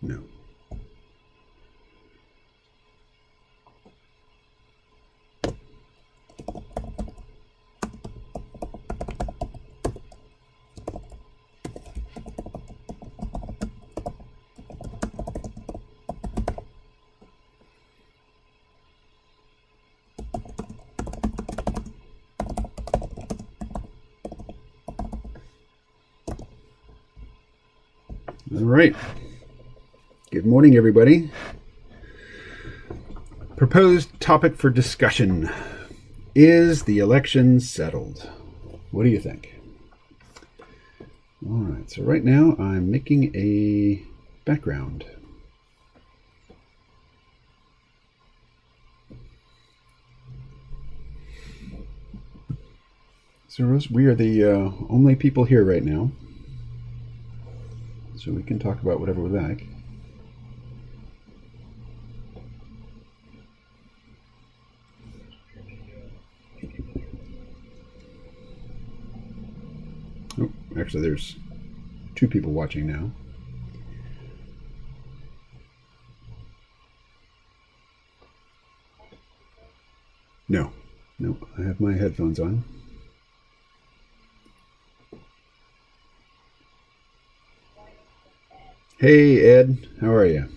No. All right. Good morning, everybody. Proposed topic for discussion. Is the election settled? What do you think? All right. So right now I'm making a background. So we are the only people here right now. So we can talk about whatever we like. Oh, actually, there's 2 people watching now. No, I have my headphones on. Hey, Ed, how are you?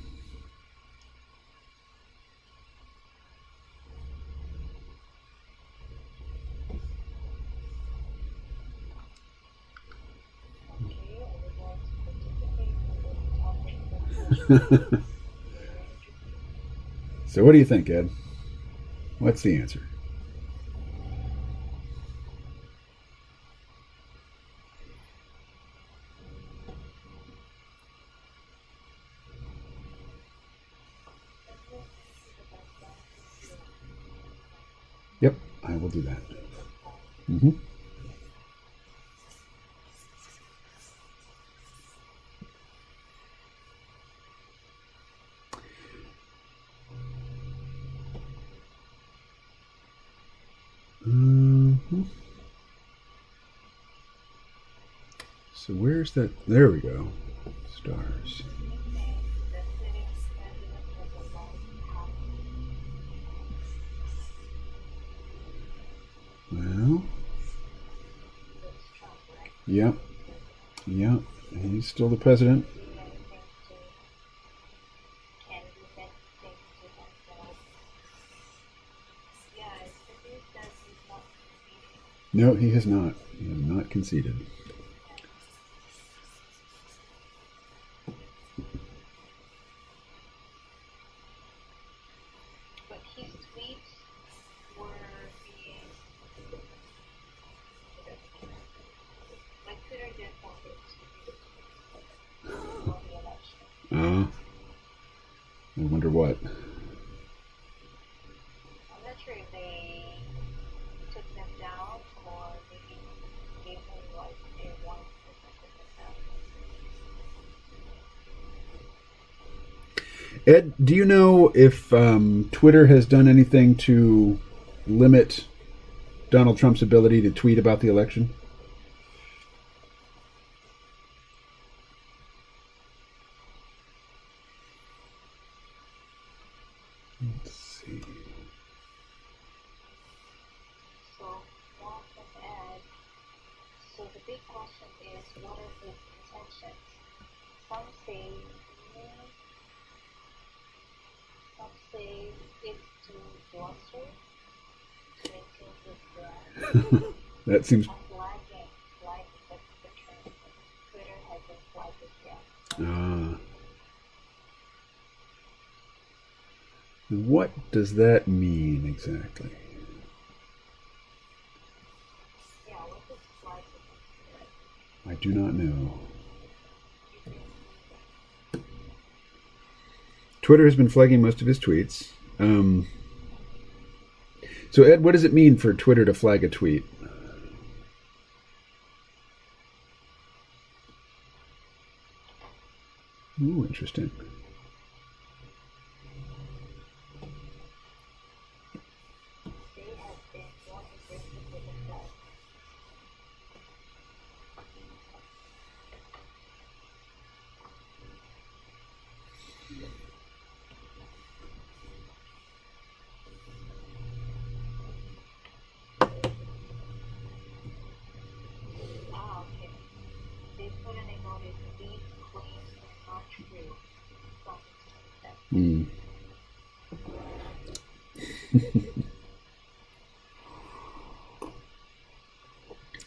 So what do you think, Ed? What's the answer? Yep, I will do that. Mm-hmm. Mm-hmm. So where's that? There we go. Stars. Well, yep. He's still the president. No, he has not. He has not conceded. But his tweets were being like Twitter did something to on the election. I wonder what. I'm not sure if they took them down or maybe gave them like a 1% Ed, do you know if Twitter has done anything to limit Donald Trump's ability to tweet about the election? Let's see. So one can add. So the big question is, what are his intentions? Some say it's to bluster, to maintain his brand. That seems. Flagging, that's the term. Twitter hasn't flagged it yet. What does that mean exactly? Yeah, what does flagging mean? I do not know. Twitter has been flagging most of his tweets. So, Ed, what does it mean for Twitter to flag a tweet? Ooh, interesting. They have been more aggressive with the flag. Mm.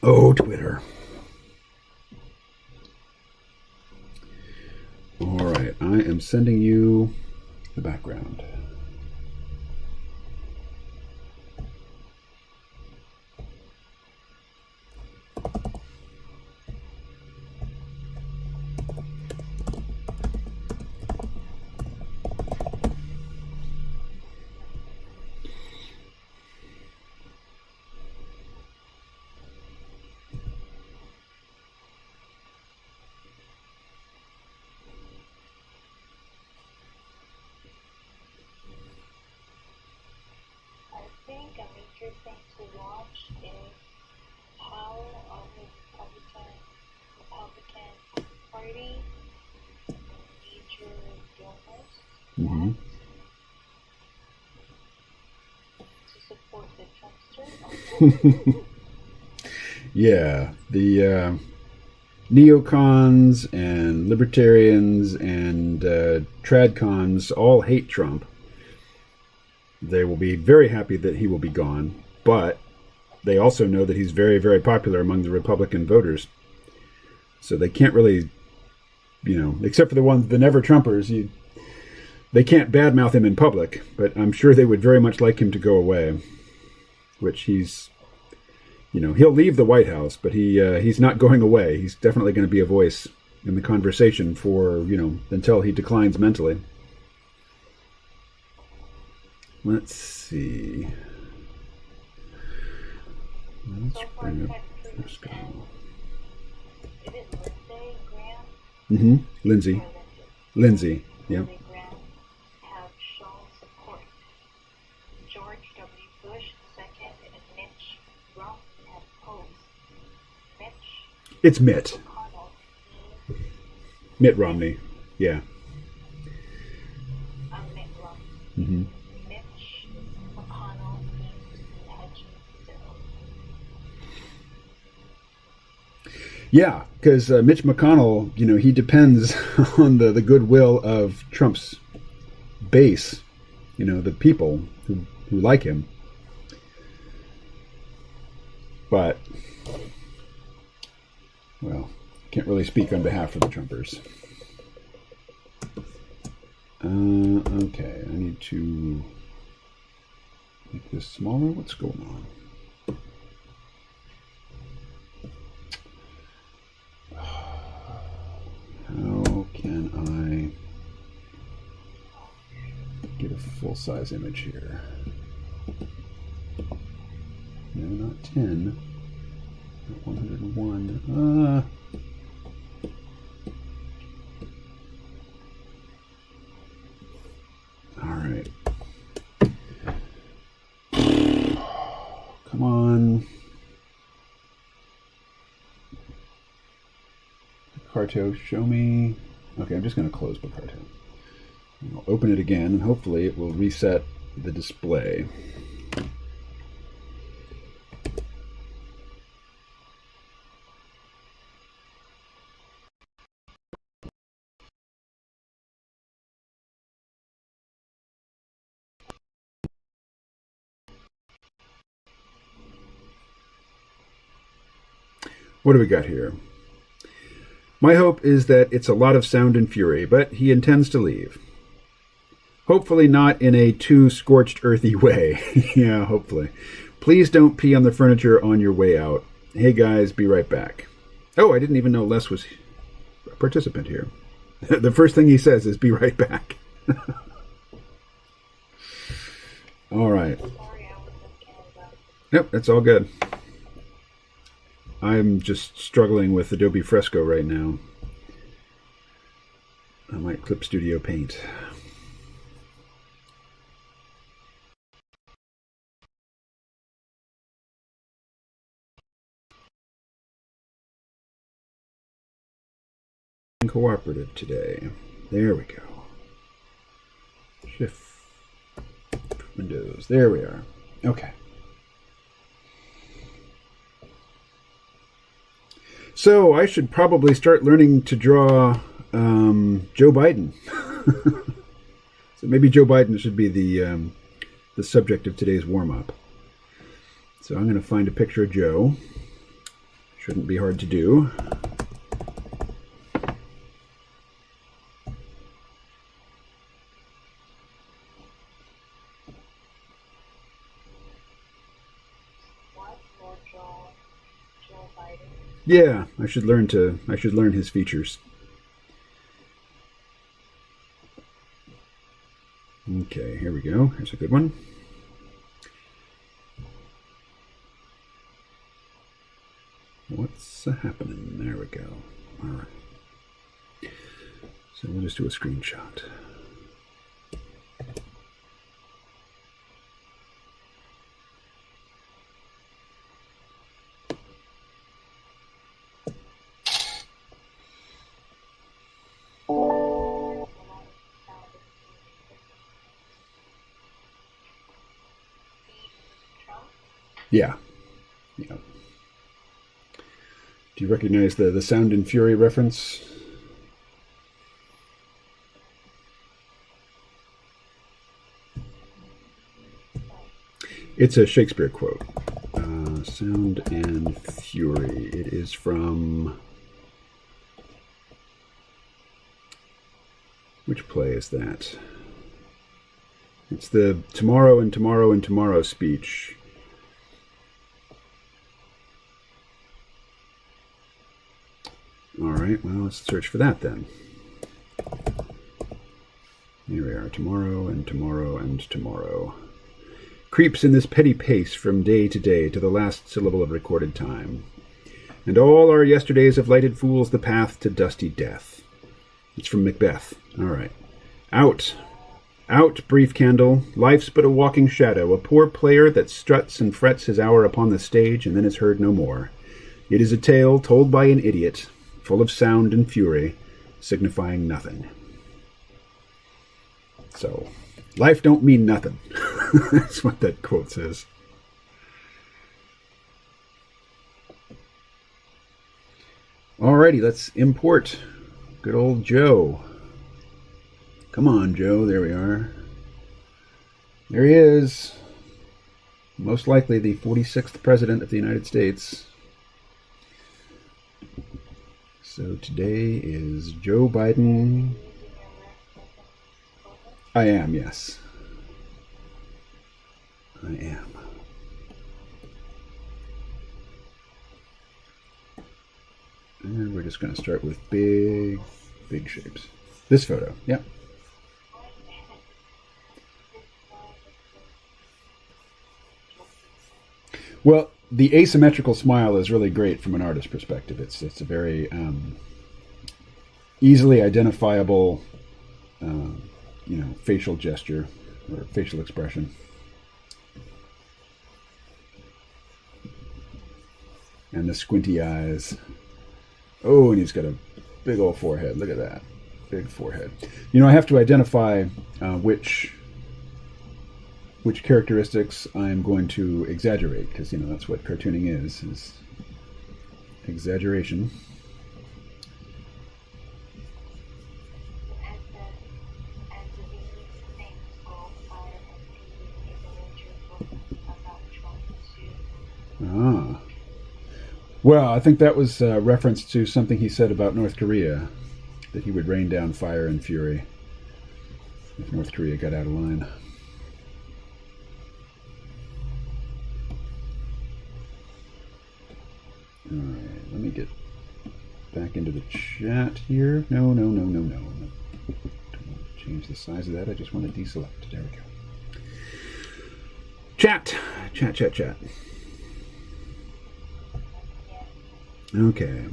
Oh, Twitter. All right, I am sending you the background. I think a major thing to watch is how the Republican Party major donors Mm-hmm. to support the Trumpster. Yeah, the neocons and libertarians and tradcons all hate Trump. They will be very happy that he will be gone, but they also know that he's very, very popular among the Republican voters. So they can't really, except for the never Trumpers, they can't badmouth him in public, but I'm sure they would very much like him to go away, which he'll leave the White House, but he's not going away. He's definitely going to be a voice in the conversation for, until he declines mentally. Let's see. Let's bring up Frisco. Is it Lindsey Graham? Mm-hmm. Lindsey. Lindsey, yeah. Lindsey Graham have shown support. George W. Bush II and Mitch Romney have opposed. It's Mitt. McConnell Mitt Romney, yeah. Mitt Romney. Mm-hmm. Mitch McConnell seems to be hedging still. Yeah, because Mitch McConnell, he depends on the goodwill of Trump's base, the people who like him. But, well, can't really speak on behalf of the Trumpers. Okay, I need to make this smaller. What's going on? How can I get a full-size image here? No, not 10. Not 101. All right. Come on. Picarto, show me. Okay, I'm just going to close Picarto. I'll open it again, and hopefully it will reset the display. What do we got here? My hope is that it's a lot of sound and fury, but he intends to leave. Hopefully not in a too scorched earthy way. Yeah, hopefully. Please don't pee on the furniture on your way out. Hey guys, be right back. Oh, I didn't even know Les was a participant here. The first thing he says is be right back. All right. Sorry, I was in Canada. Yep, that's all good. I'm just struggling with Adobe Fresco right now. I might Clip Studio Paint. Cooperative today. There we go. Shift Windows. There we are. Okay. So I should probably start learning to draw Joe Biden. So maybe Joe Biden should be the subject of today's warm-up. So I'm going to find a picture of Joe. Shouldn't be hard to do. Joe Biden. Yeah, I should learn his features. Okay, here we go. Here's a good one. What's happening? There we go. All right. So we'll just do a screenshot. Yeah. Yeah. Do you recognize the Sound and Fury reference? It's a Shakespeare quote. Sound and Fury. It is from... Which play is that? It's the Tomorrow and Tomorrow and Tomorrow speech. All right, well, let's search for that then. Here we are, tomorrow and tomorrow and tomorrow. Creeps in this petty pace from day to day to the last syllable of recorded time. And all our yesterdays have lighted fools the path to dusty death. It's from Macbeth. All right. Out. Out, brief candle. Life's but a walking shadow, a poor player that struts and frets his hour upon the stage and then is heard no more. It is a tale told by an idiot, full of sound and fury, signifying nothing. So, life don't mean nothing. That's what that quote says. Alrighty, let's import good old Joe. Come on, Joe. There we are. There he is. Most likely the 46th President of the United States. So today is Joe Biden. I am, yes. I am. And we're just going to start with big shapes. This photo, yep. Well, the asymmetrical smile is really great from an artist's perspective. It's a very easily identifiable, facial gesture or facial expression. And the squinty eyes. Oh, and he's got a big old forehead. Look at that. Big forehead. I have to identify which characteristics I'm going to exaggerate, because that's what cartooning is exaggeration. Ah. Well, I think that was a reference to something he said about North Korea, that he would rain down fire and fury if North Korea got out of line. All right, let me get back into the chat here. No. Don't change the size of that. I just want to deselect. There we go. Chat. Okay.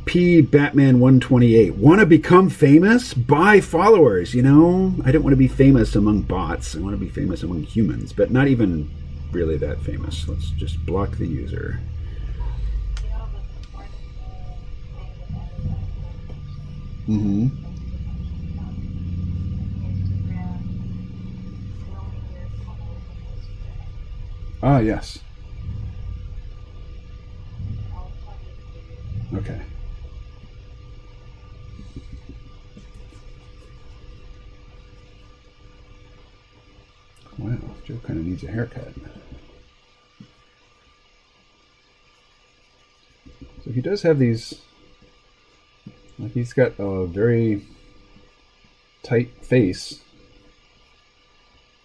P Batman 128. Want to become famous? Buy followers. I don't want to be famous among bots. I want to be famous among humans, but not even really that famous. Let's just block the user. Mm-hmm. Ah, yes. Okay. Joe kind of needs a haircut. So he does have these, like he's got a very tight face.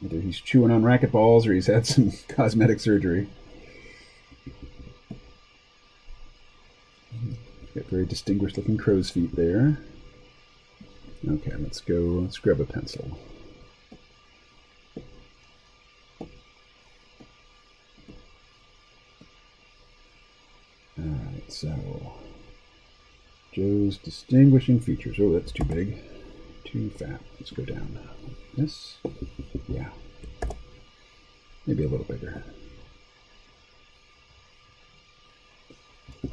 Either he's chewing on racquetballs or he's had some cosmetic surgery. Got very distinguished looking crow's feet there. Okay, let's grab a pencil. Alright, so Joe's distinguishing features. Oh, that's too big. Too fat. Let's go down. This? Yeah. Maybe a little bigger.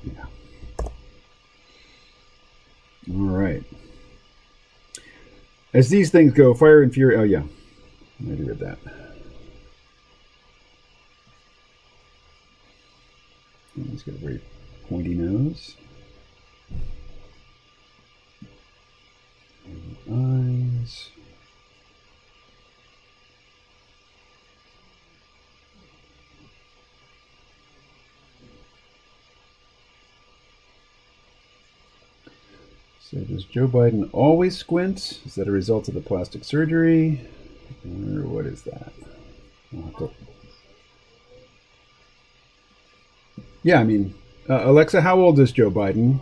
Yeah. Alright. As these things go, Fire and Fury. Oh, yeah. I already read that. And he's got a very pointy nose. And eyes. So does Joe Biden always squint? Is that a result of the plastic surgery? Or what is that? Yeah, I mean, Alexa, how old is Joe Biden?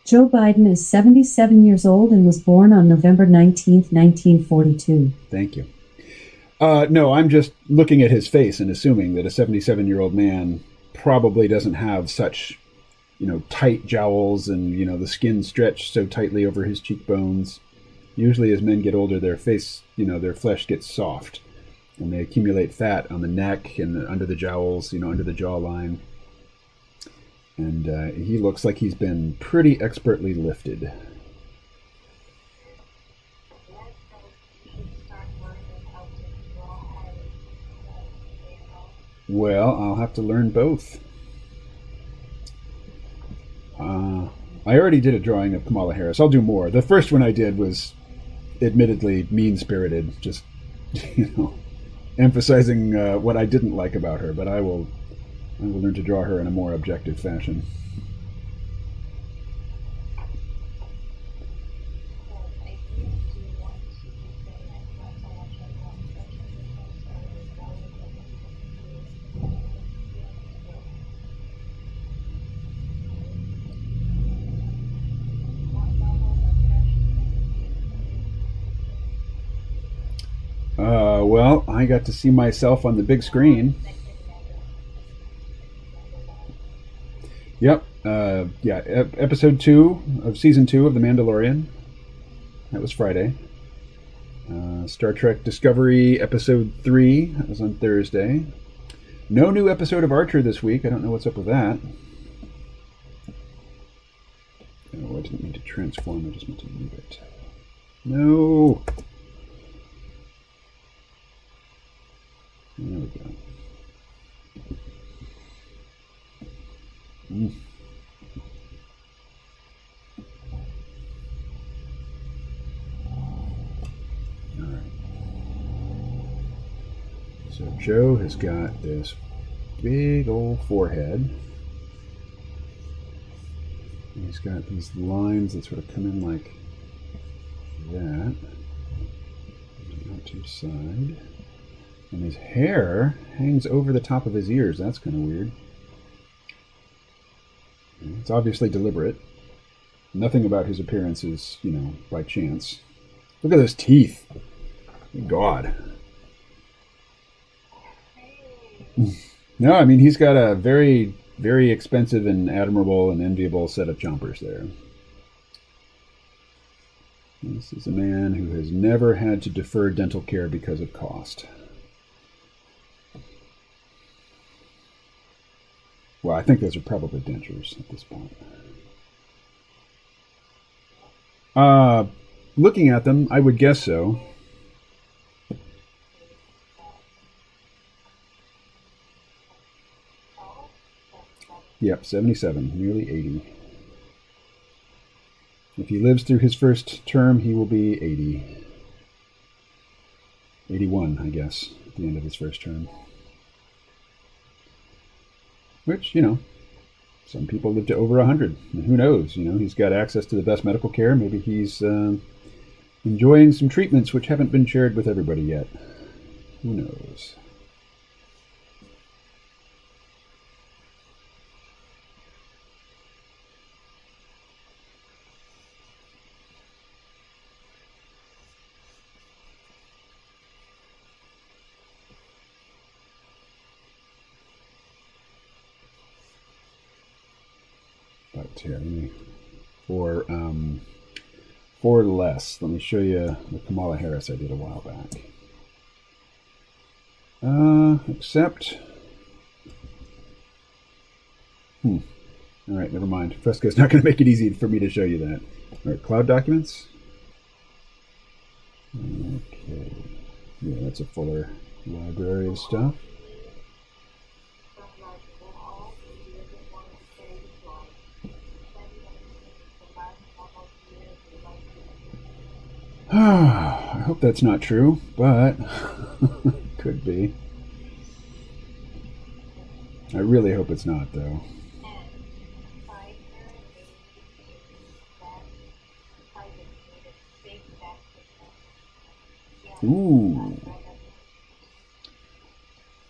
Joe Biden is 77 years old and was born on November 19th, 1942. Thank you. No, I'm just looking at his face and assuming that a 77-year-old man probably doesn't have such, tight jowls and, the skin stretched so tightly over his cheekbones. Usually as men get older, their face, their flesh gets soft and they accumulate fat on the neck and under the jowls, under the jawline. And he looks like he's been pretty expertly lifted. Well, I'll have to learn both. I already did a drawing of Kamala Harris. I'll do more. The first one I did was admittedly mean-spirited, just, emphasizing what I didn't like about her, but I will learn to draw her in a more objective fashion. Well, I got to see myself on the big screen. Yep. Episode 2 of Season 2 of The Mandalorian. That was Friday. Star Trek Discovery Episode 3. That was on Thursday. No new episode of Archer this week. I don't know what's up with that. Oh, I didn't mean to transform. I just meant to move it. No! There we go. All right. So Joe has got this big old forehead. And he's got these lines that sort of come in like that. Out to his side. And his hair hangs over the top of his ears. That's kind of weird. It's obviously deliberate. Nothing about his appearance is, by chance. Look at those teeth. God. No, I mean, he's got a very, very expensive and admirable and enviable set of chompers there. This is a man who has never had to defer dental care because of cost. Well, I think those are probably dentures at this point. Looking at them, I would guess so. Yep, 77, nearly 80. If he lives through his first term, he will be 80. 81, I guess, at the end of his first term. Which, some people live to over 100. And who knows? He's got access to the best medical care. Maybe he's enjoying some treatments which haven't been shared with everybody yet. Who knows? But here, for less, let me show you the Kamala Harris I did a while back. Except, all right, never mind. Fresco's not going to make it easy for me to show you that. All right, cloud documents. Okay, yeah, that's a fuller library of stuff. I hope that's not true, but could be. I really hope it's not, though. Ooh.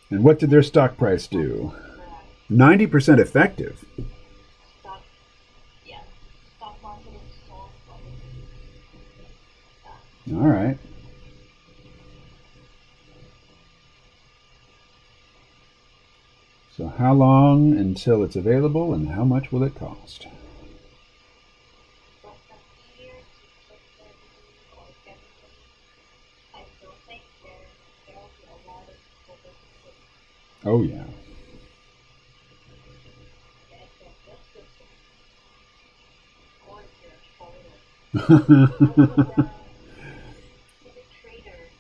And what did their stock price do? 90% effective. All right. So how long until it's available and how much will it cost? Oh, yeah.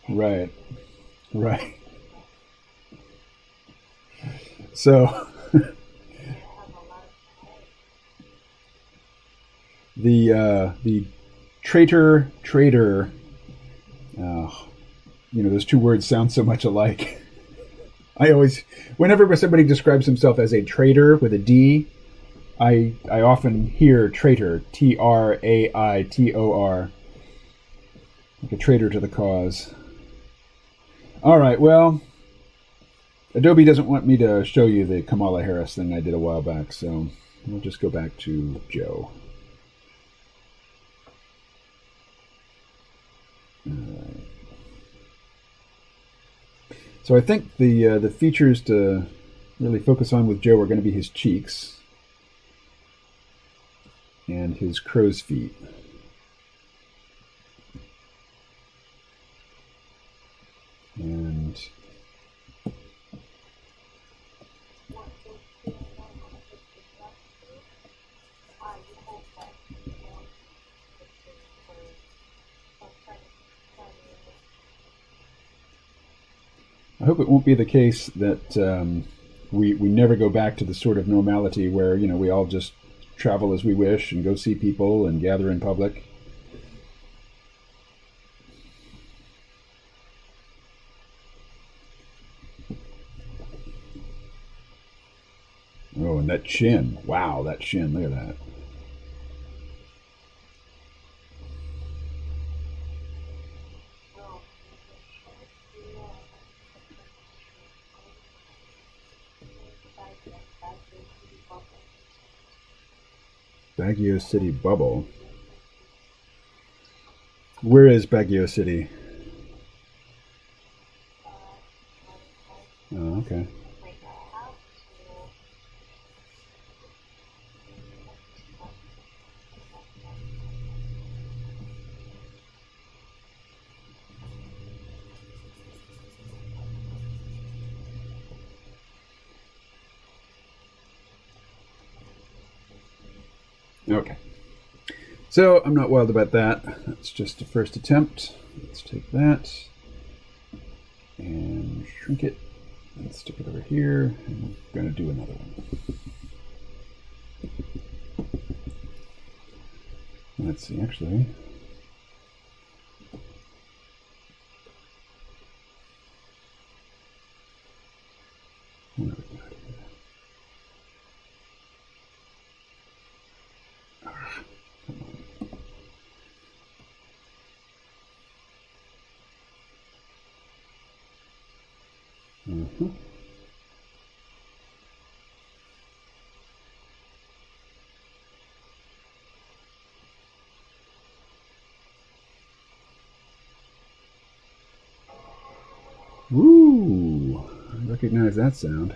Right. Right. So the traitor, those two words sound so much alike. Whenever somebody describes himself as a traitor with a D, I often hear traitor, Traitor, like a traitor to the cause. All right, well, Adobe doesn't want me to show you the Kamala Harris thing I did a while back, so we'll just go back to Joe. All right. So I think the features to really focus on with Joe are going to be his cheeks and his crow's feet. And I hope it won't be the case that we never go back to the sort of normality where, we all just travel as we wish and go see people and gather in public. Oh, and that chin. Wow, that chin. Look at that. Baguio City bubble. Where is Baguio City? Oh, okay. Okay. So I'm not wild about that. That's just a first attempt. Let's take that and shrink it and stick it over here. And we're going to do another one. Let's see, actually. Ooh, I recognize that sound.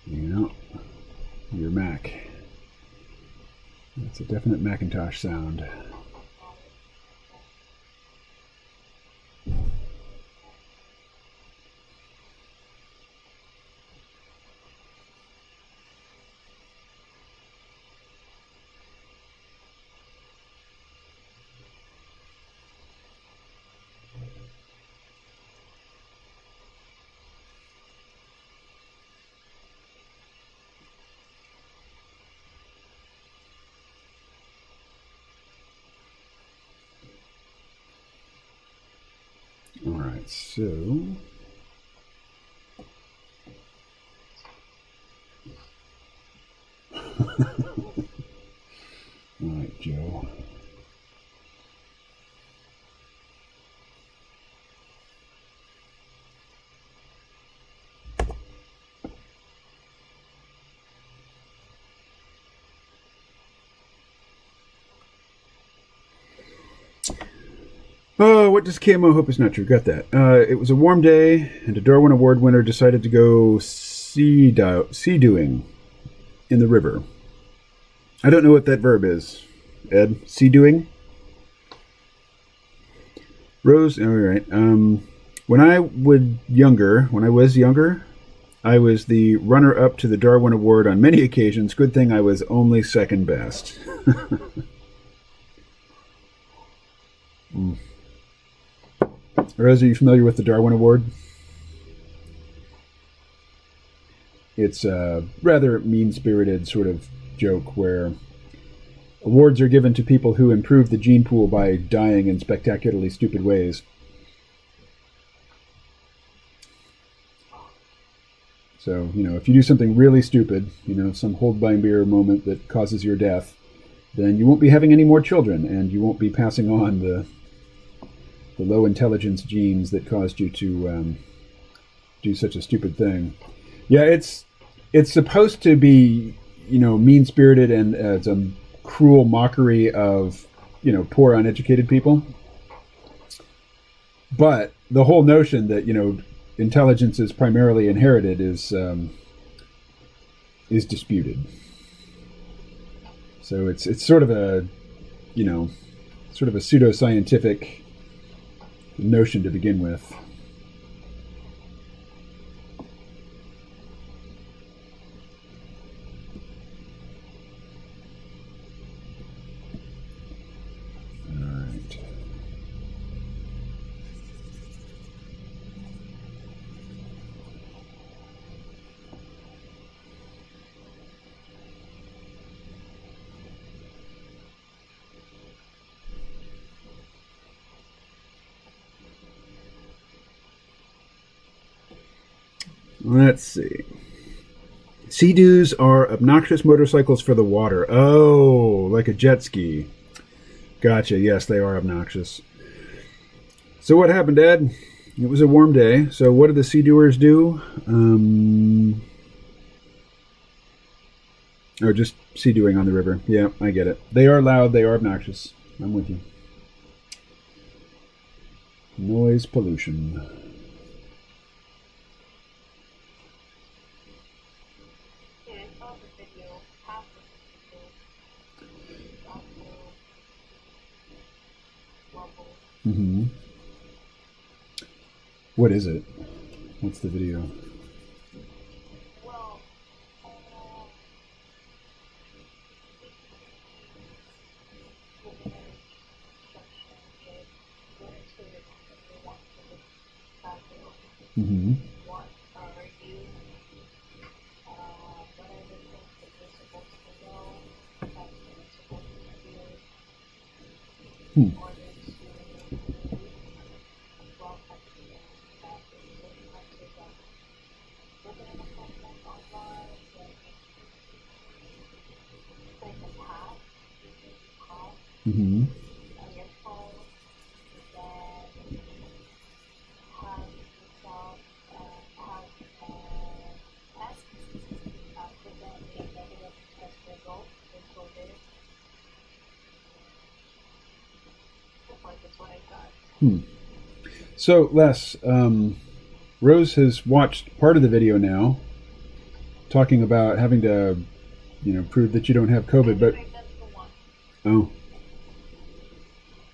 Yeah, your Mac. That's a definite Macintosh sound. All right, so all right, Joe. Oh, what does KMO hope is not true? Got that. It was a warm day, and a Darwin Award winner decided to go sea-doing in the river. I don't know what that verb is. Ed, sea-doing? Rose, all right. When I was younger, I was the runner-up to the Darwin Award on many occasions. Good thing I was only second best. Rose, are you familiar with the Darwin Award? It's a rather mean-spirited sort of joke where awards are given to people who improve the gene pool by dying in spectacularly stupid ways. So, if you do something really stupid, some hold by beer moment that causes your death, then you won't be having any more children, and you won't be passing on the low intelligence genes that caused you to do such a stupid thing. Yeah, it's supposed to be, mean spirited and it's a cruel mockery of, poor uneducated people. But the whole notion that intelligence is primarily inherited is disputed. So it's sort of a pseudoscientific notion to begin with. All right. Let's see. Sea-doos are obnoxious motorcycles for the water. Oh, like a jet ski. Gotcha. Yes, they are obnoxious. So what happened, Dad? It was a warm day. So what did the sea-doers do? Just sea-doing on the river. Yeah, I get it. They are loud. They are obnoxious. I'm with you. Noise pollution. Mm-hmm. What is it? What's the video? Well, Mm-hmm. what are you? What are the things that you're supposed to know? That's what you're supposed to do. Hmm. In order to well, that is certain countries that looking at something online, like a tab, Mm-hmm. on your phone, then what I got. So, Les, Rose has watched part of the video now, talking about having to, prove that you don't have COVID, but Right, that's the one. oh,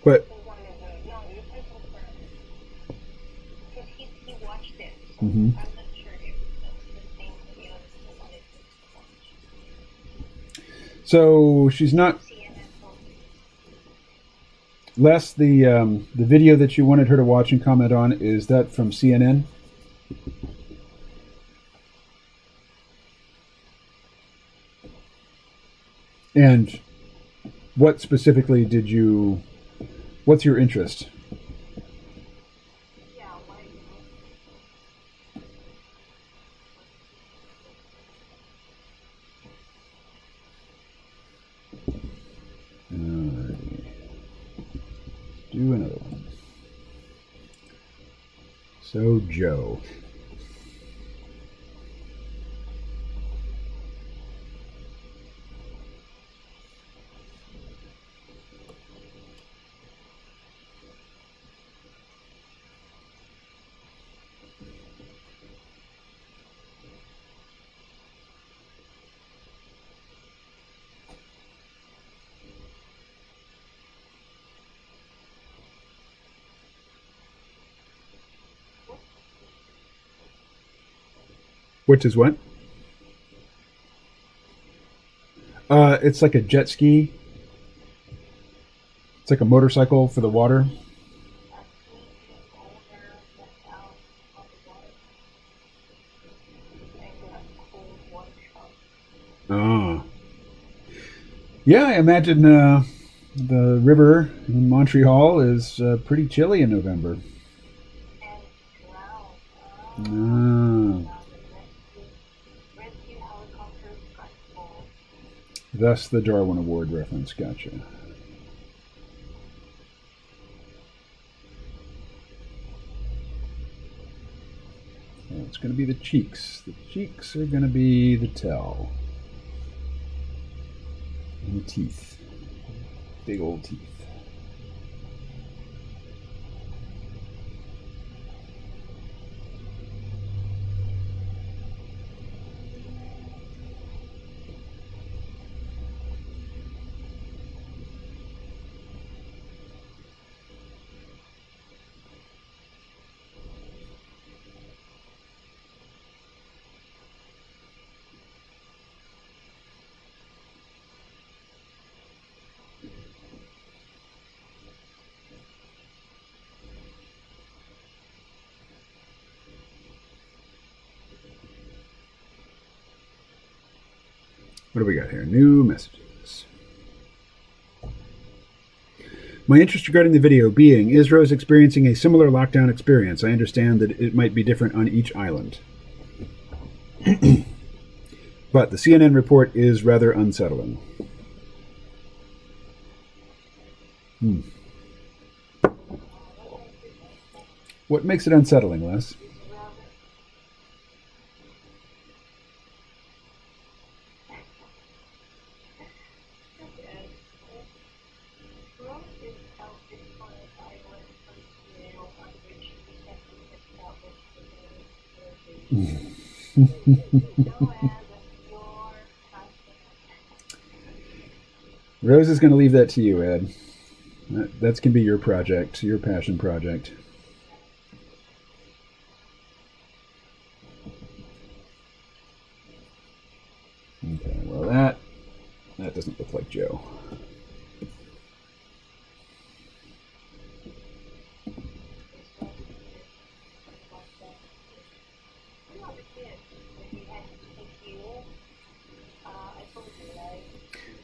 but The one of the, no, you can confirm. Because he watched it. So Mhm. I'm not sure if that's the same video that he wanted to watch. so she's not CNN told me. Les. The video that you wanted her to watch and comment on, is that from CNN? And what specifically what's your interest? Yeah, why? Alrighty. Do another one. So, Joe. Which is what? It's like a jet ski. It's like a motorcycle for the water. Ah. Yeah, I imagine the river in Montreal is pretty chilly in November. Ah. Thus the Darwin Award reference. Gotcha. Well, it's going to be the cheeks. The cheeks are going to be the tell. And the teeth. Big old teeth. What do we got here? New messages. My interest regarding the video being, is Rose experiencing a similar lockdown experience? I understand that it might be different on each island. But the CNN report is rather unsettling. What makes it unsettling, Les? Rose is going to leave that to you, Ed. That's going to be your project, your passion project. Okay, well that doesn't look like Joe.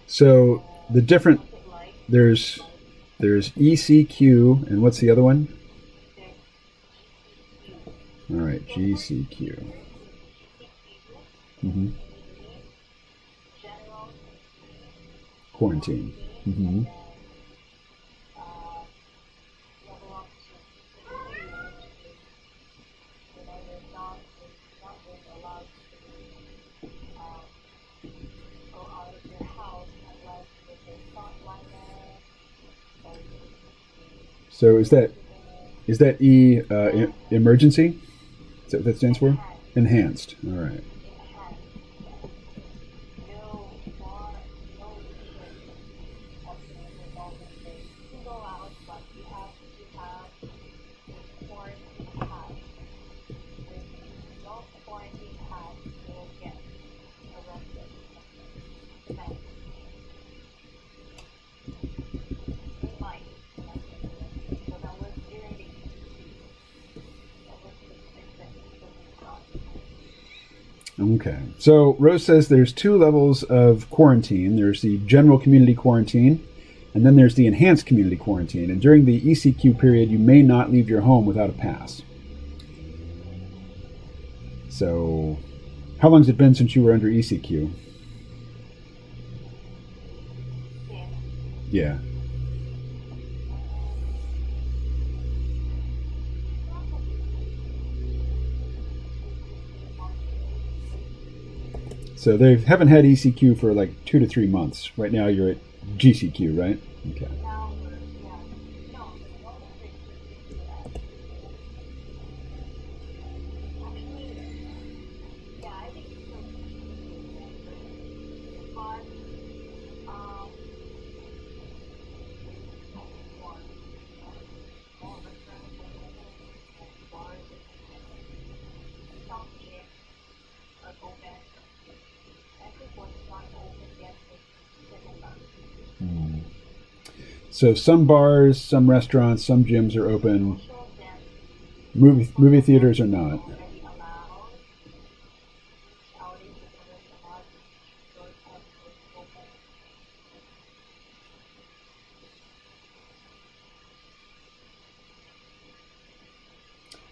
So the different there's ECQ, and what's the other one? All right, GCQ. Mm-hmm. Quarantine. Mm-hmm. So is that E emergency? Is that what that stands for? Enhanced. All right. No bar, no restrictions of the involvement day. You can go out, but you have to have a quarantine pass. With no quarantine pass, you will get arrested. Depends. You might get arrested. So that was during the ECQ. That was the restriction for the job. Okay. So Rose says there's two levels of quarantine. There's the general community quarantine, and then there's the enhanced community quarantine. And during the ECQ period, you may not leave your home without a pass. So, how long has it been since you were under ECQ? Yeah. So they haven't had ECQ for like 2 to 3 months. Right now you're at GCQ, right? Okay. So some bars, some restaurants, some gyms are open. Movie theaters are not.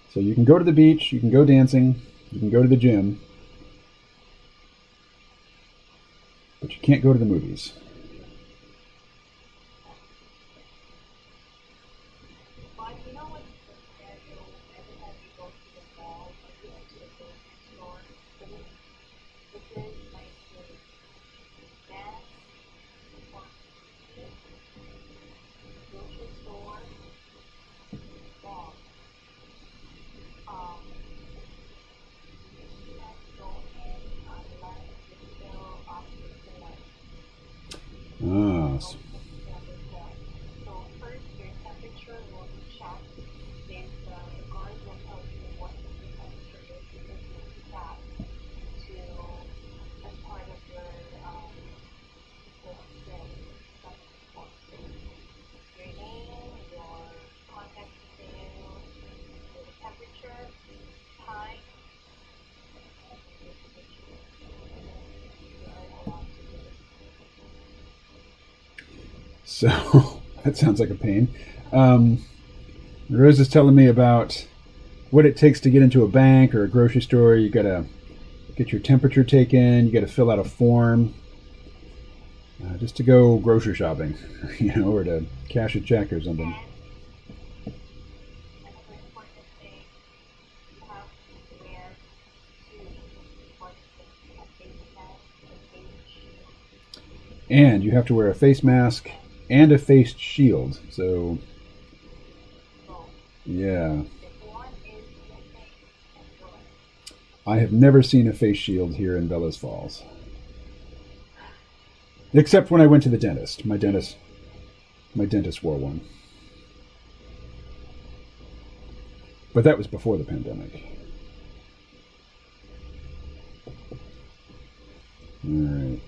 So you can go to the beach, you can go dancing, you can go to the gym, but you can't go to the movies. Ah. So first, your temperature will be checked. Then the guard will tell you what the temperature is because you will be tapped to as part of your your name, your contact details, your temperature, time, and your signature. You are allowed to do it. So that sounds like a pain. Rose is telling me about what it takes to get into a bank or a grocery store. You got to get your temperature taken. You got to fill out a form just to go grocery shopping, or to cash a check or something. Another important thing, you have to wear two important things. A face mask and a face shield. And you have to wear a face mask and a face shield. So, yeah. I have never seen a face shield here in Bellows Falls. Except when I went to the dentist. My dentist wore one. But that was before the pandemic. All right.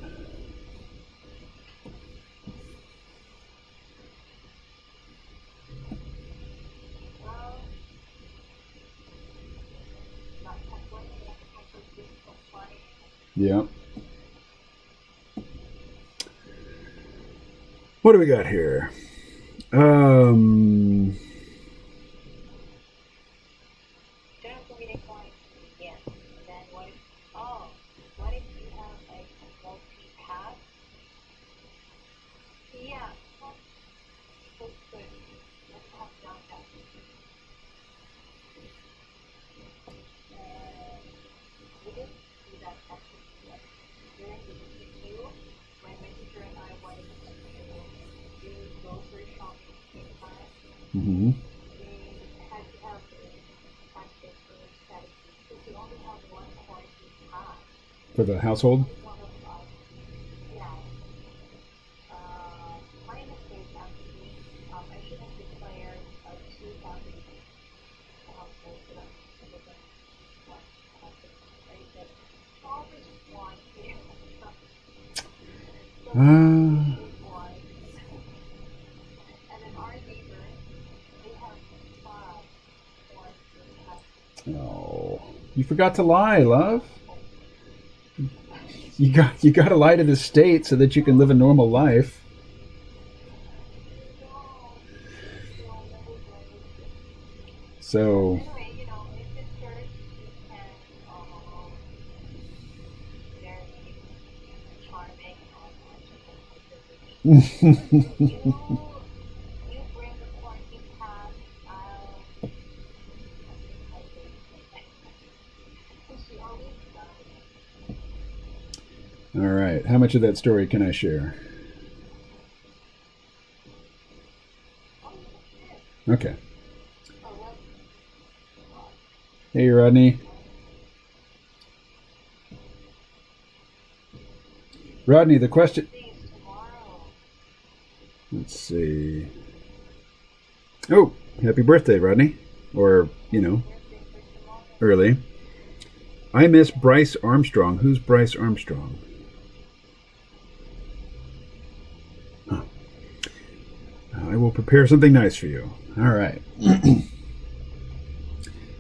Yeah. What do we got here? Yes. Then what if you have like a multi-pass? Yeah, so good. Let's have done that. We did do that actually during the ECQ when my teacher and I wanted to do grocery shopping at the same time. Mm-hmm. they had to have a practice for strategy because we only have one course each time. For the household? One of us, yeah. My mistake actually, I should have declared two family households so that it wasn't one household. I said, always just one here. So Ah. one. And then our neighbors, they have five or they have Oh, you forgot to lie, love. You got to lie to the state so that you can live a normal life. So, anyway, you know, if it's church, you can very charming and you bring the quarantine pass, I'll she always does. all right. How much of that story can I share? Oh, shit. Okay. Oh, what? Hey, Rodney. Rodney, the question. Things tomorrow. Let's see. Oh, happy birthday, Rodney. Or, Birthday for tomorrow. early. I miss Bryce Armstrong. Who's Bryce Armstrong? Huh. I will prepare something nice for you. All right.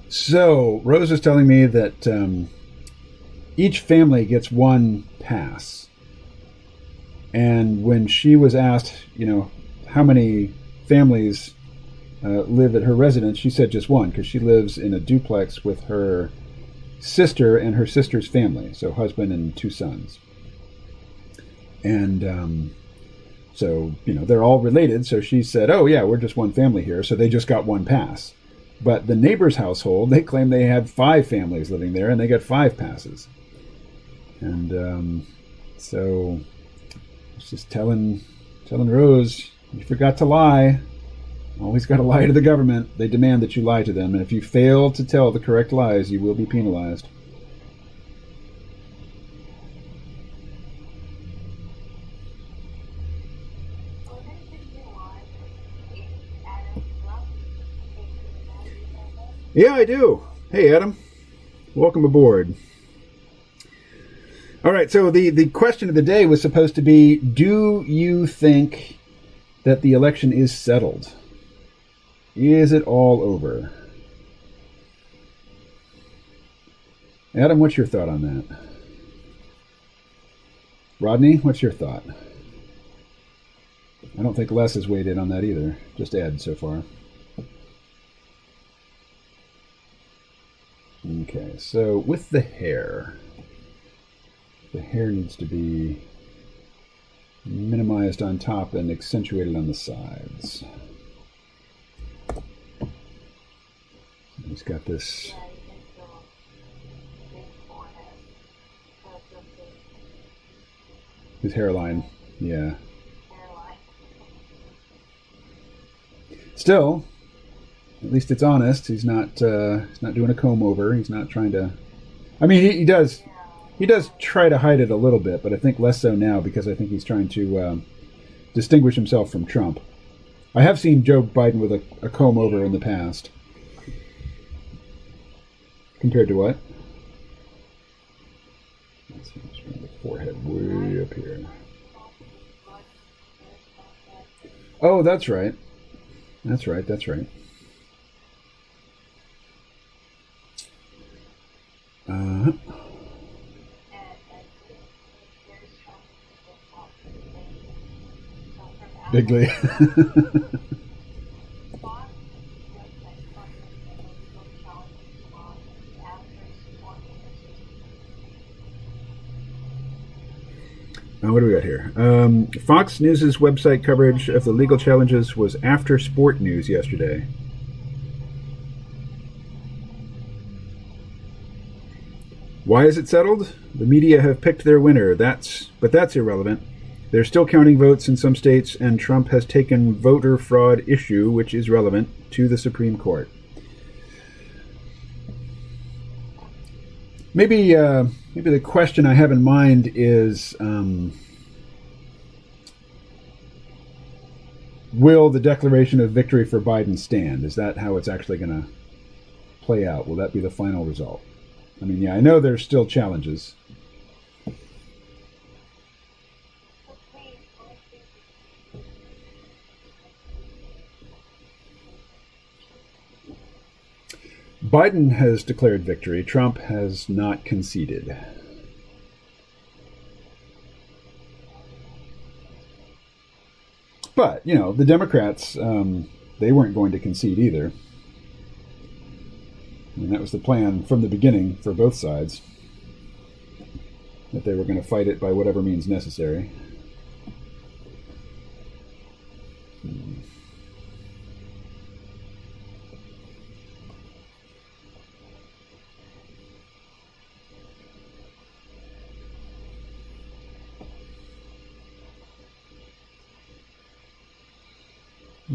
So, Rose is telling me that each family gets one pass. And when she was asked, how many families live at her residence, she said just one, because she lives in a duplex with her sister and her sister's family, so husband and two sons. And so, they're all related, so she said, oh yeah, we're just one family here, so they just got one pass. But the neighbor's household, they claim they had 5 families living there, and they got 5 passes. And so it's just telling Rose, you forgot to lie. Always got to lie to the government. They demand that you lie to them, and if you fail to tell the correct lies, you will be penalized. Oh, there's a new one. It's Adam's Love. Yeah, I do. Hey, Adam. Welcome aboard. All right, so the question of the day was supposed to be, do you think that the election is settled? Is it all over? Adam, what's your thought on that? Rodney, what's your thought? I don't think Les has weighed in on that either. Just Ed so far. Okay, so with the hair needs to be minimized on top and accentuated on the sides. He's got this. Yeah, you can feel big forehead. His hairline, yeah. Hairline. Still, at least it's honest. He's not doing a comb over. He's not trying to. I mean, he does. Yeah. He does try to hide it a little bit, but I think less so now because I think he's trying to distinguish himself from Trump. I have seen Joe Biden with a comb over in the past. Compared to what? Let's see, let's bring the forehead way up here. Oh, that's right. That's right. Bigly. What do we got here? Fox News' website coverage of the legal challenges was after sport news yesterday. Why is it settled? The media have picked their winner. But that's irrelevant. They're still counting votes in some states, and Trump has taken voter fraud issue, which is relevant, to the Supreme Court. Maybe the question I have in mind is, will the declaration of victory for Biden stand? Is that how it's actually going to play out? Will that be the final result? I mean, yeah, I know there's still challenges. Biden has declared victory. Trump has not conceded. But, you know, the Democrats, they weren't going to concede either. And that was the plan from the beginning for both sides, that they were going to fight it by whatever means necessary.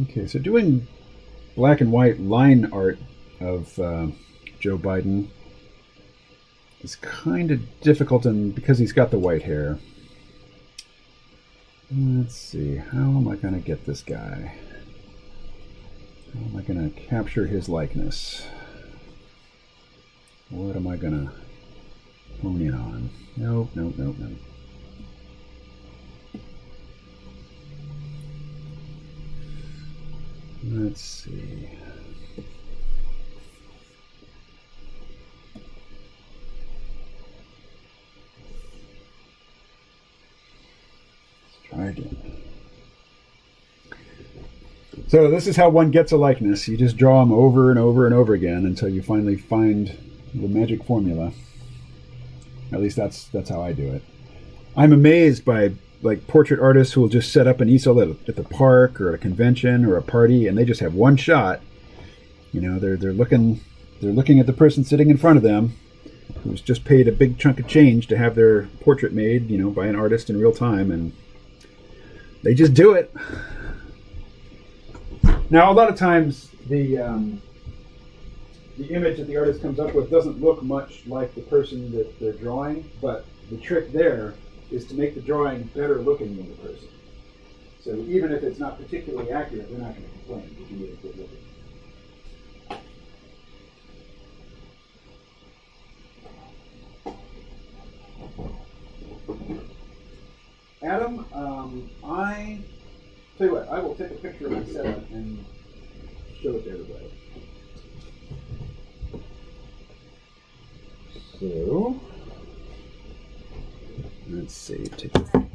Okay, so doing black and white line art of Joe Biden is kind of difficult, and because he's got the white hair. Let's see, how am I going to get this guy? How am I going to capture his likeness? What am I going to hone in on? Nope. Let's see. Let's try again. So this is how one gets a likeness. You just draw them over and over and over again until you finally find the magic formula. At least that's how I do it. I'm amazed by portrait artists who will just set up an easel at the park or at a convention or a party, and they just have one shot. You know, they're looking at the person sitting in front of them, who's just paid a big chunk of change to have their portrait made, you know, by an artist in real time, and they just do it. Now, a lot of times the image that the artist comes up with doesn't look much like the person that they're drawing, but the trick there is to make the drawing better looking than the person. So even if it's not particularly accurate, they're not going to complain if you made it good looking. Adam, I tell you what, I will take a picture of my setup and show it to everybody. So let's see. Take the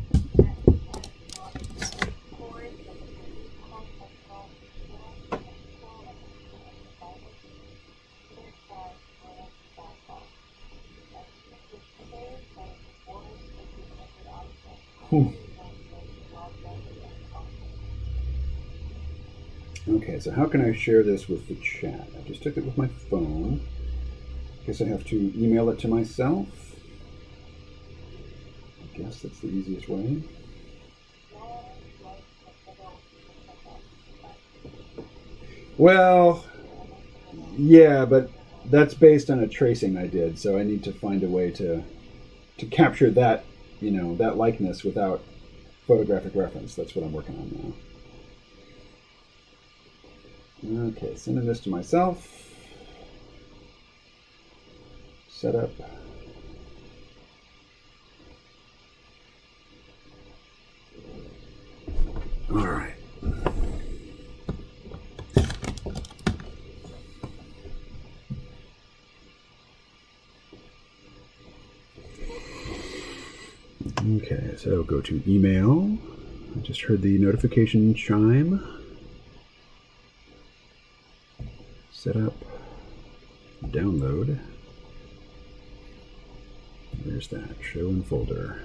Okay, so how can I share this with the chat? I just took it with my phone. Guess I have to email it to myself. I guess that's the easiest way. Well, yeah, but that's based on a tracing I did, so I need to find a way to capture that, you know, that likeness without photographic reference. That's what I'm working on now. Okay, sending this to myself. Set up. All right. Okay, so go to email. I just heard the notification chime. Set up. Download. Where's that? Show in folder.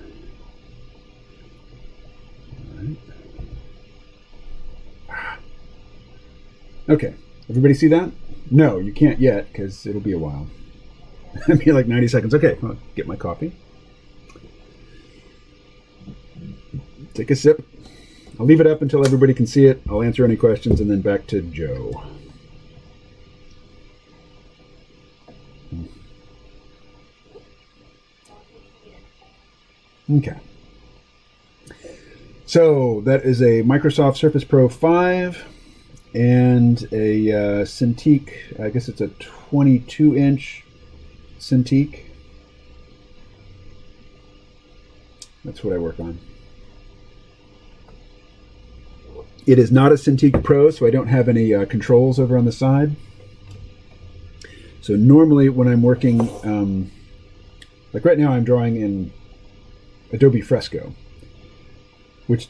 All right. Okay. Everybody see that? No, you can't yet because it'll be a while. It'll be like 90 seconds. Okay, I'll get my coffee. take a sip. I'll leave it up until everybody can see it. I'll answer any questions, and then back to Joe. Okay. So that is a Microsoft Surface Pro 5 and a Cintiq. I guess it's a 22-inch Cintiq. That's what I work on. It is not a Cintiq Pro, so I don't have any controls over on the side. So normally when I'm working, like right now I'm drawing in Adobe Fresco, which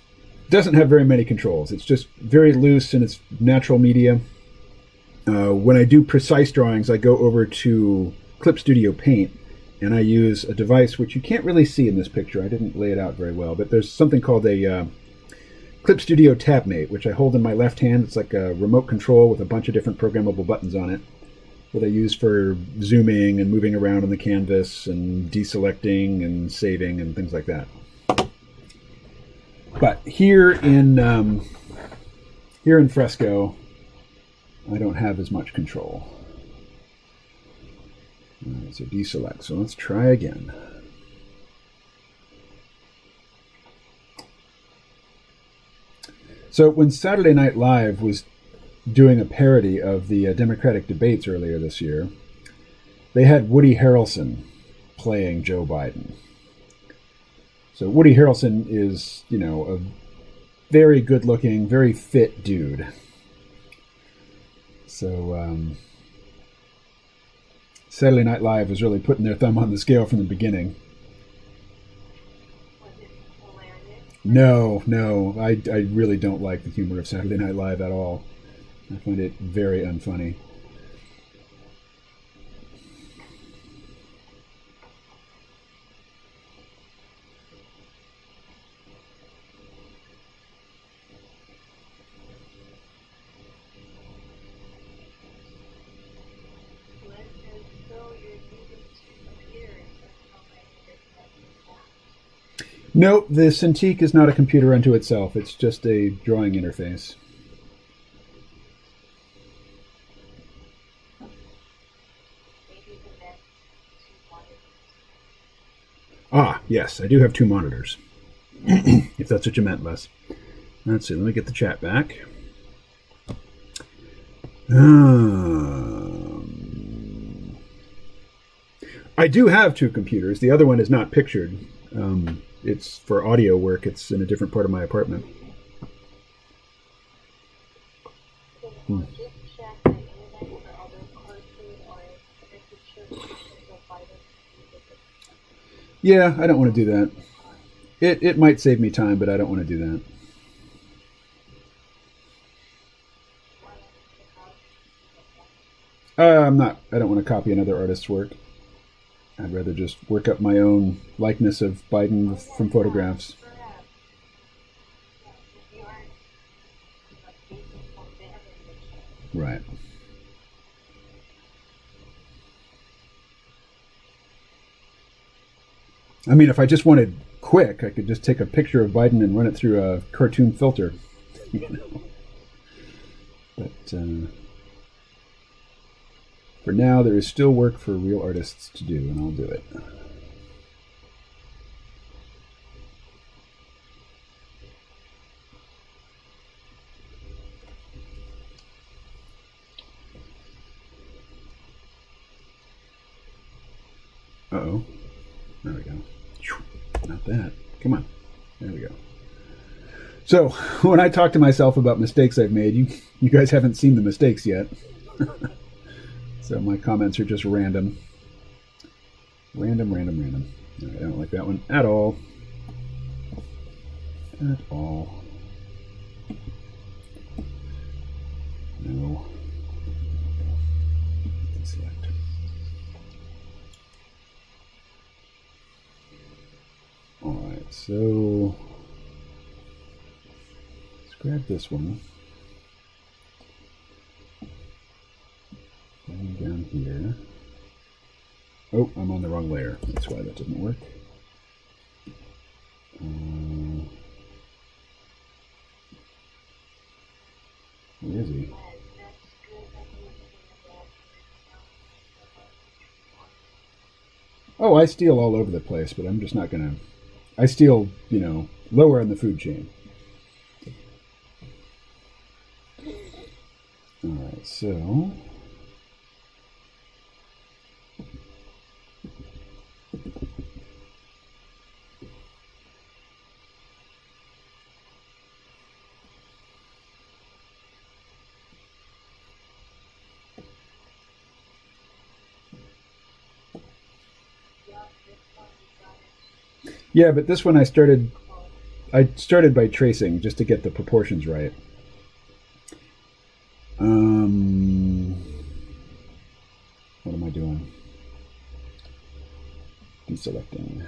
doesn't have very many controls. It's just very loose and it's natural media. When I do precise drawings, I go over to Clip Studio Paint, and I use a device which you can't really see in this picture. I didn't lay it out very well, but there's something called a Clip Studio TabMate, which I hold in my left hand. It's like a remote control with a bunch of different programmable buttons on it that I use for zooming and moving around on the canvas and deselecting and saving and things like that. But here in Fresco, I don't have as much control. All right, so deselect. So let's try again. So when Saturday Night Live was doing a parody of the Democratic debates earlier this year, they had Woody Harrelson playing Joe Biden. So Woody Harrelson is, you know, a very good-looking, very fit dude. So Saturday Night Live was really putting their thumb on the scale from the beginning. Was it hilarious? No, I really don't like the humor of Saturday Night Live at all. I find it very unfunny. No, the Cintiq is not a computer unto itself. It's just a drawing interface. Ah, yes, I do have two monitors. If that's what you meant, Les. Let's see, let me get the chat back. I do have two computers. The other one is not pictured. It's for audio work. It's in a different part of my apartment. Yeah, I don't want to do that. It might save me time, but I don't want to do that. I don't want to copy another artist's work. I'd rather just work up my own likeness of Biden from photographs. Right. I mean, if I just wanted quick, I could just take a picture of Biden and run it through a cartoon filter. You know. But for now, there is still work for real artists to do, and I'll do it. Uh-oh. There we go. Not that. Come on. There we go. So, when I talk to myself about mistakes I've made, you guys haven't seen the mistakes yet. So my comments are just random. Random. All right, I don't like that one at all. At all. No. Select. All right, so let's grab this one. Down here. Oh, I'm on the wrong layer. That's why that doesn't work. Oh, I steal all over the place, but I'm just not going to. I steal, lower in the food chain. All right, so. Yeah, but this one I started by tracing just to get the proportions right. What am I doing? Deselecting.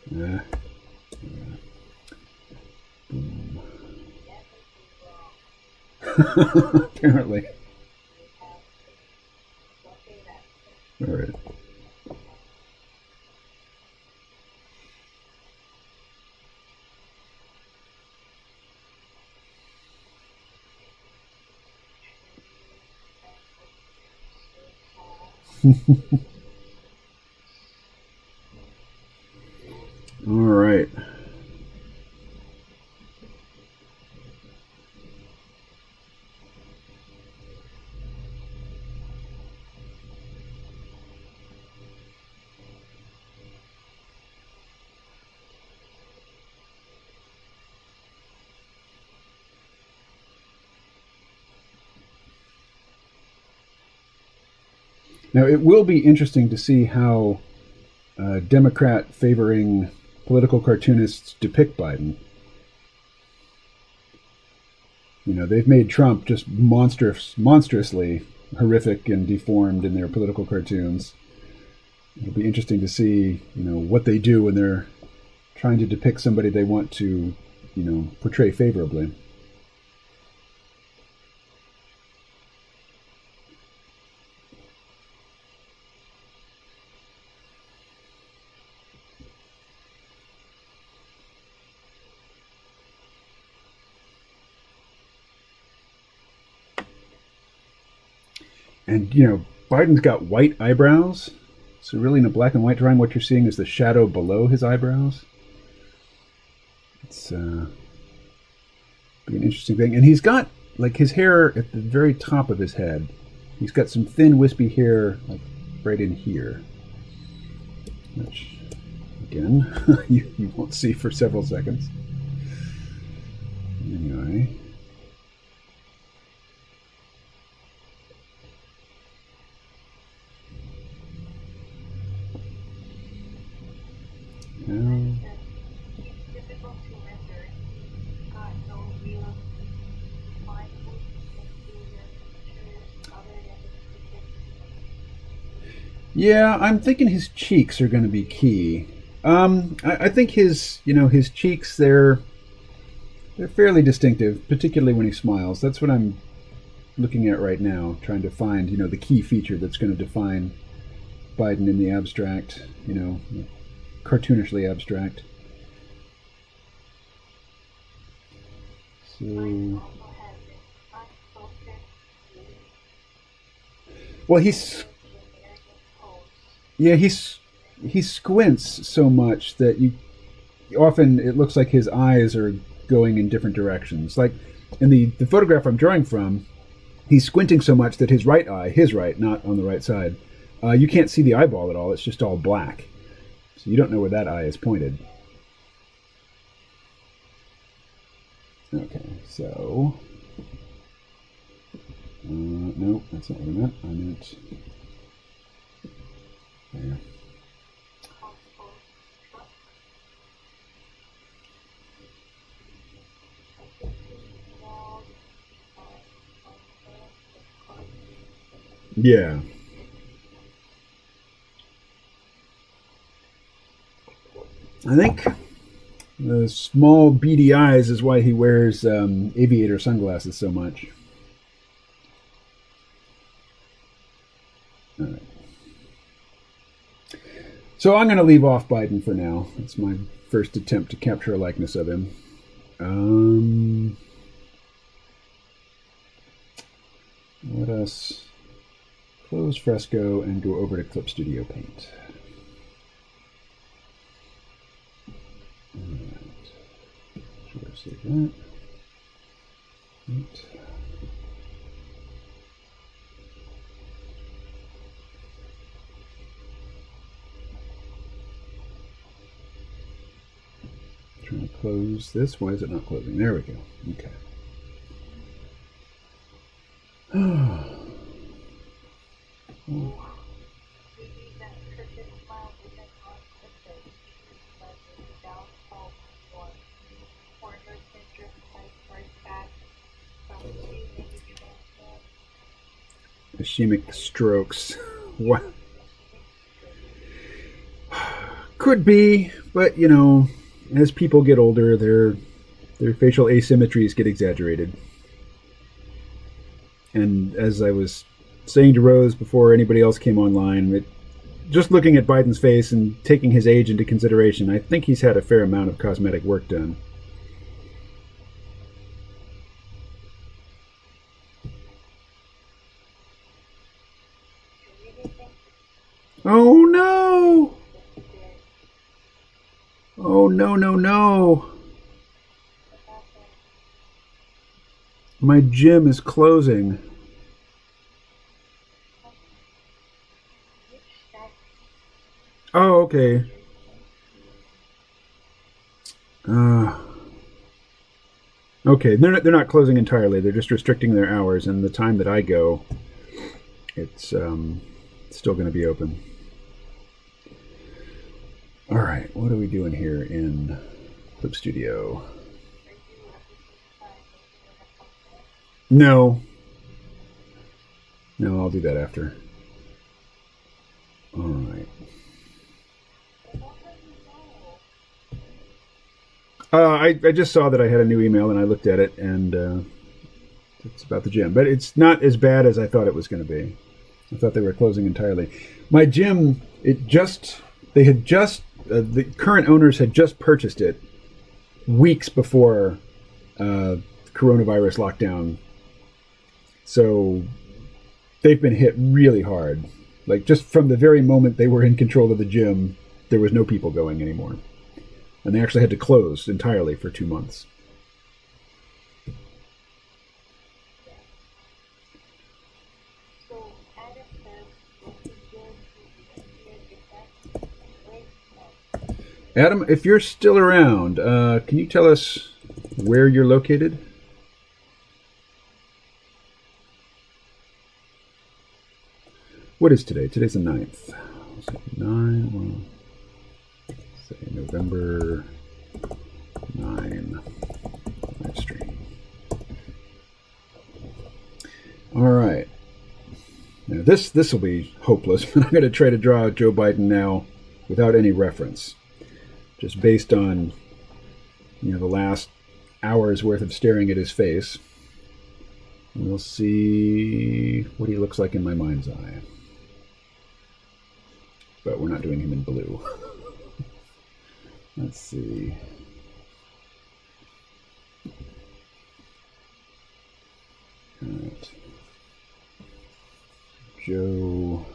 Yeah. Boom. Apparently. All right. All right. Now, it will be interesting to see how Democrat favoring political cartoonists depict Biden. They've made Trump just monstrously horrific and deformed in their political cartoons. It'll be interesting to see, what they do when they're trying to depict somebody they want to, portray favorably. And, Biden's got white eyebrows. So really in a black and white drawing, what you're seeing is the shadow below his eyebrows. It's be an interesting thing. And he's got, like, his hair at the very top of his head. He's got some thin, wispy hair, like, right in here. Which, again, you won't see for several seconds. Anyway. Yeah, I'm thinking his cheeks are going to be key. I think his cheeks, they're fairly distinctive, particularly when he smiles. That's what I'm looking at right now, trying to find, the key feature that's going to define Biden in the abstract, cartoonishly abstract. So, well, he squints so much that often it looks like his eyes are going in different directions. Like in the photograph I'm drawing from, he's squinting so much that his right eye, not on the right side, you can't see the eyeball at all. It's just all black. So you don't know where that eye is pointed. Okay, so... no, that's not what I meant. I meant... there. Yeah. I think the small beady eyes is why he wears aviator sunglasses so much. All right. So I'm going to leave off Biden for now. It's my first attempt to capture a likeness of him. Let us close Fresco and go over to Clip Studio Paint. Alright. Should I save that? Right. Trying to close this. Why is it not closing? There we go. Okay. Oh. Ischemic strokes. What? Could be, but you know, as people get older, their facial asymmetries get exaggerated. And as I was saying to Rose before anybody else came online, just looking at Biden's face and taking his age into consideration, I think he's had a fair amount of cosmetic work done. Oh no! Oh no, no, no! My gym is closing. Oh, okay. Okay, they're not closing entirely. They're just restricting their hours, and the time that I go, it's still going to be open. All right, what are we doing here in Clip Studio? No. No, I'll do that after. All right. I just saw that I had a new email and I looked at it, and it's about the gym. But it's not as bad as I thought it was going to be. I thought they were closing entirely. My gym, the current owners had just purchased it weeks before coronavirus lockdown. So they've been hit really hard. Like just from the very moment they were in control of the gym, there was no people going anymore. And they actually had to close entirely for 2 months. Adam, if you're still around, can you tell us where you're located? What is today? Today's the 9th. 9, say November 9 live stream. All right. Now this will be hopeless, but I'm going to try to draw Joe Biden now without any reference, just based on the last hour's worth of staring at his face. And we'll see what he looks like in my mind's eye. But we're not doing him in blue. Let's see. All right. Joe.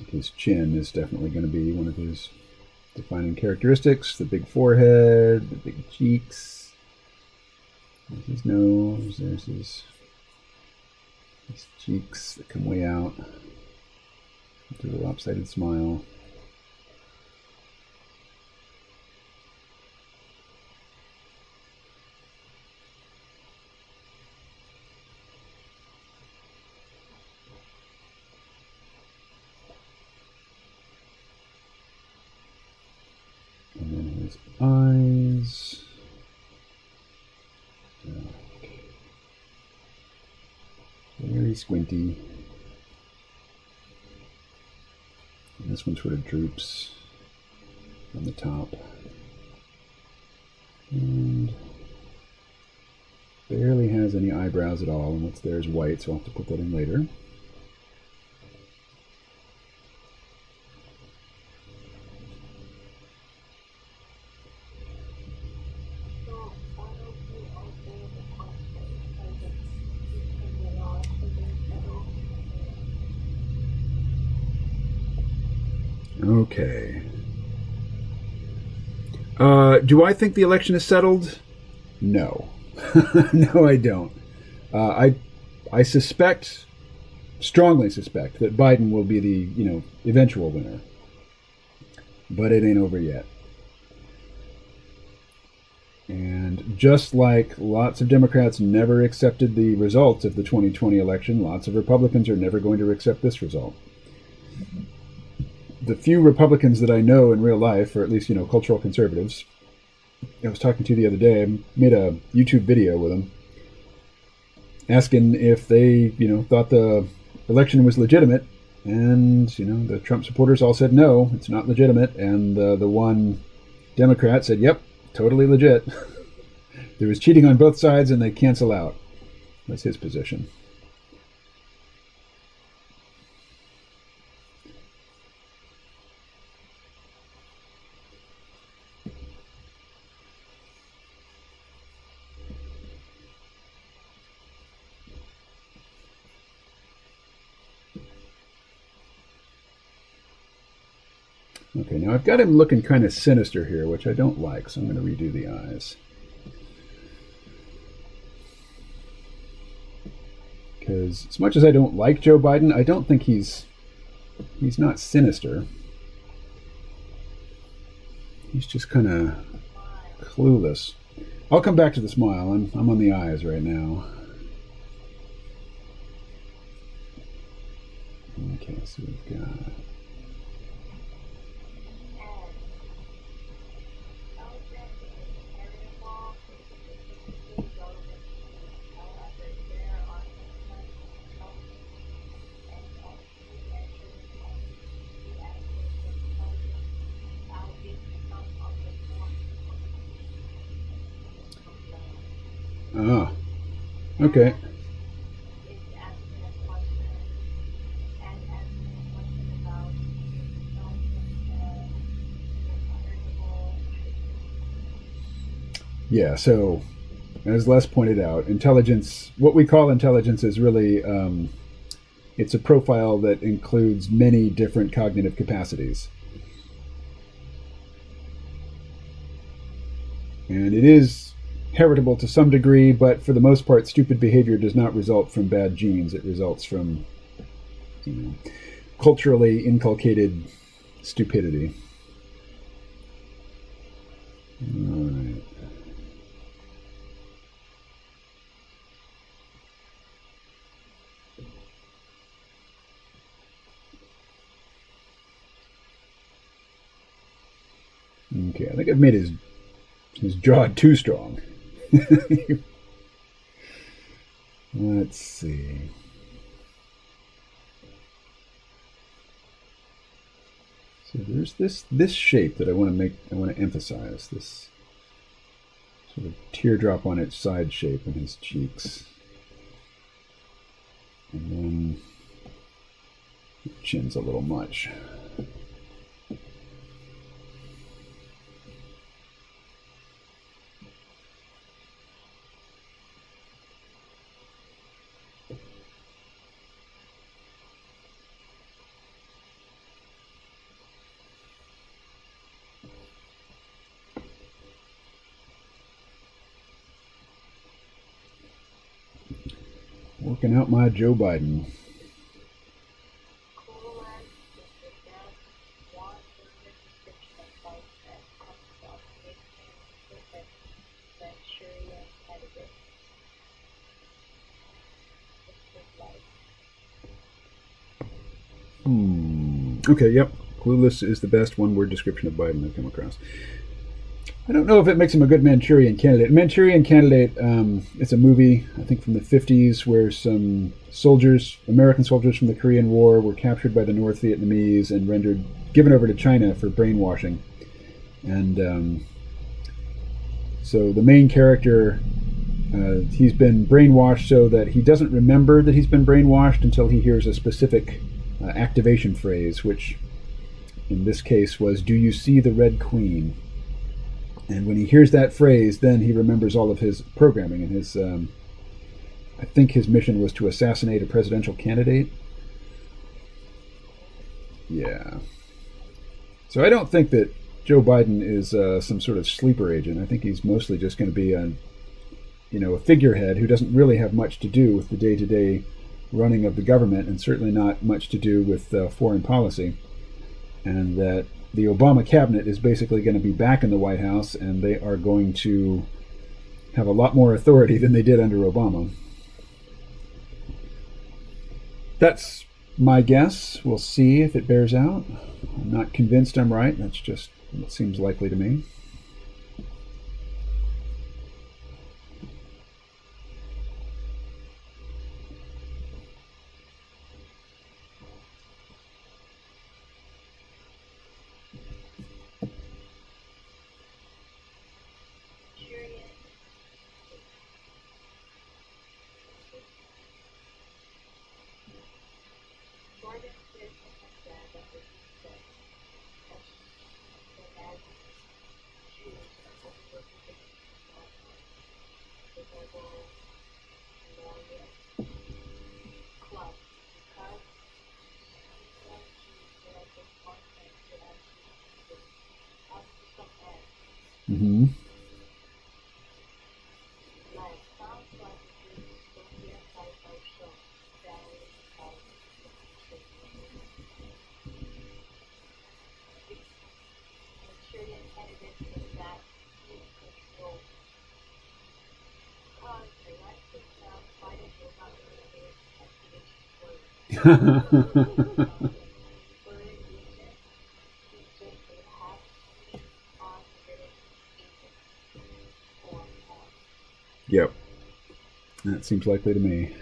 His chin is definitely going to be one of his defining characteristics. The big forehead, the big cheeks. There's his nose. There's his cheeks that come way out. Do a lopsided smile. And then his eyes. Very squinty. And this one sort of droops on the top. And barely has has any eyebrows at all, and what's there is white, so I'll have to put that in later. Okay. Do I think the election is settled? No. No, I don't. I suspect, strongly suspect, that Biden will be the, eventual winner. But it ain't over yet. And just like lots of Democrats never accepted the results of the 2020 election, lots of Republicans are never going to accept this result. The few Republicans that I know in real life, or at least, cultural conservatives, I was talking to the other day, I made a YouTube video with them, asking if they, thought the election was legitimate. And, the Trump supporters all said, no, it's not legitimate. And the one Democrat said, yep, totally legit. There was cheating on both sides and they cancel out. That's his position. Okay, now I've got him looking kind of sinister here, which I don't like, so I'm going to redo the eyes. Because as much as I don't like Joe Biden, I don't think he's not sinister. He's just kind of clueless. I'll come back to the smile. I'm on the eyes right now. Okay, so we've got... Ah, okay. Yeah, so as Les pointed out, intelligence, what we call intelligence is really, it's a profile that includes many different cognitive capacities. And it is heritable to some degree, but for the most part, stupid behavior does not result from bad genes. It results from culturally inculcated stupidity. All right. Okay, I think I've made his jaw too strong. Let's see. So there's this shape that I want to emphasize, this sort of teardrop on its side shape in his cheeks. And then the chin's a little much. Working out my Joe Biden. Okay, yep. Clueless is the best one-word description of Biden I've come across. I don't know if it makes him a good Manchurian Candidate. Manchurian Candidate, it's a movie, I think from the 50s, where some soldiers, American soldiers from the Korean War, were captured by the North Vietnamese and given over to China for brainwashing. And so the main character He's been brainwashed so that he doesn't remember that he's been brainwashed until he hears a specific activation phrase, which in this case was, "Do you see the Red Queen?" And when he hears that phrase, then he remembers all of his programming. And his, I think his mission was to assassinate a presidential candidate. Yeah. So I don't think that Joe Biden is some sort of sleeper agent. I think he's mostly just going to be a figurehead who doesn't really have much to do with the day-to-day running of the government, and certainly not much to do with foreign policy. And that the Obama cabinet is basically going to be back in the White House, and they are going to have a lot more authority than they did under Obama. That's my guess. We'll see if it bears out. I'm not convinced I'm right. That's just what seems likely to me. Mm-hmm. Yep. That seems likely to me.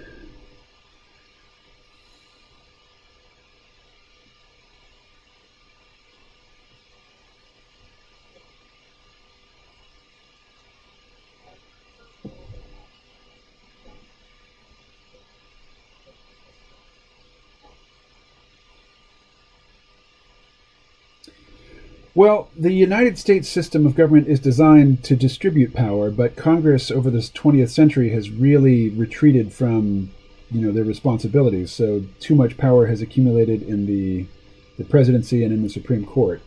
Well, the United States system of government is designed to distribute power, but Congress over this 20th century has really retreated from, their responsibilities. So too much power has accumulated in the presidency and in the Supreme Court.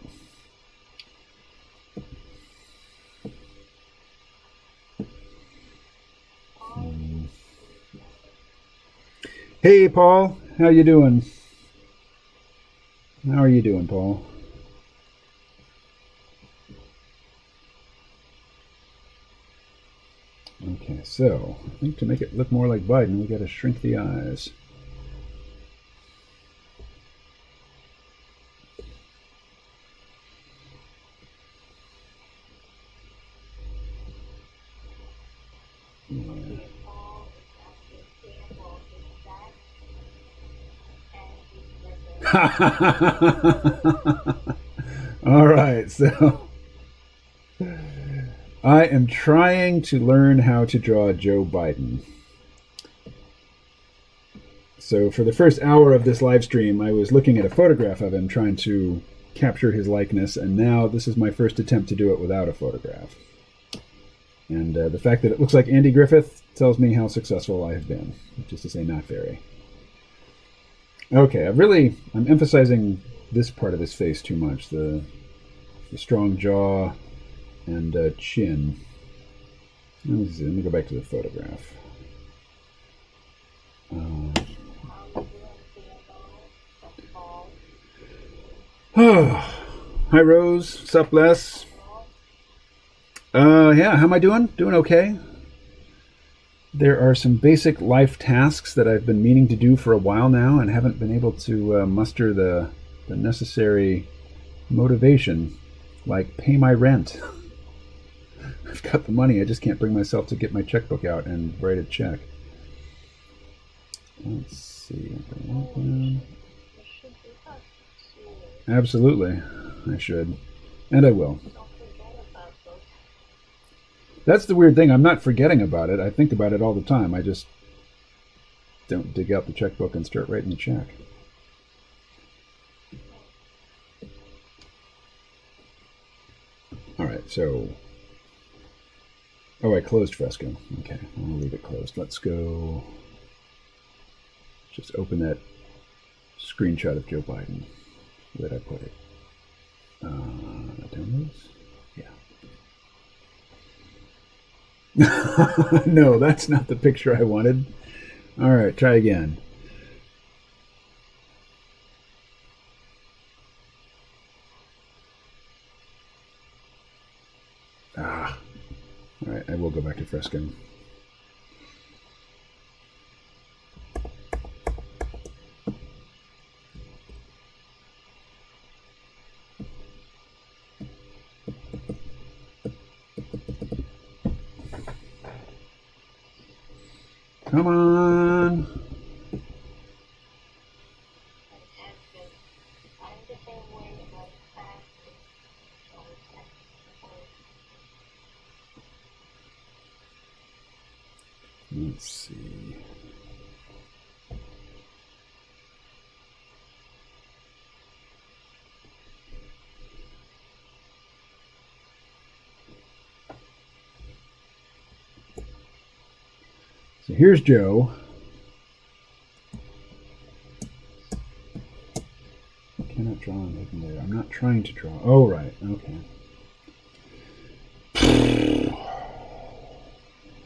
Hey, Paul, how you doing? How are you doing, Paul? Okay, so I think to make it look more like Biden, we got to shrink the eyes. Yeah. All right, so I am trying to learn how to draw Joe Biden. So for the first hour of this live stream, I was looking at a photograph of him, trying to capture his likeness, and now this is my first attempt to do it without a photograph. And the fact that it looks like Andy Griffith tells me how successful I have been, which is to say not very. Okay, I'm emphasizing this part of his face too much, the strong jaw and chin. Let me go back to the photograph. Hi, Rose. Sup, Les? Yeah, how am I doing? Doing okay. There are some basic life tasks that I've been meaning to do for a while now and haven't been able to muster the necessary motivation, like pay my rent. I've got the money, I just can't bring myself to get my checkbook out and write a check. Let's see. Absolutely, I should. And I will. That's the weird thing. I'm not forgetting about it. I think about it all the time. I just don't dig out the checkbook and start writing the check. All right, so... Oh, I closed Fresco. Okay, I'll leave it closed. Let's go... Just open that screenshot of Joe Biden. Where did I put it? Downloads? Yeah. No, that's not the picture I wanted. All right, try again. All right, I will go back to Fresco. Come on. Let's see. So here's Joe. Cannot draw on open layer. I'm not trying to draw. Oh, right. Okay.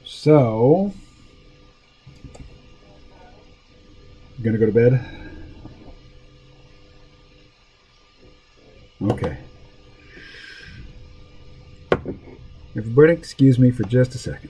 So, you're going to go to bed? Okay. Everybody, excuse me for just a second.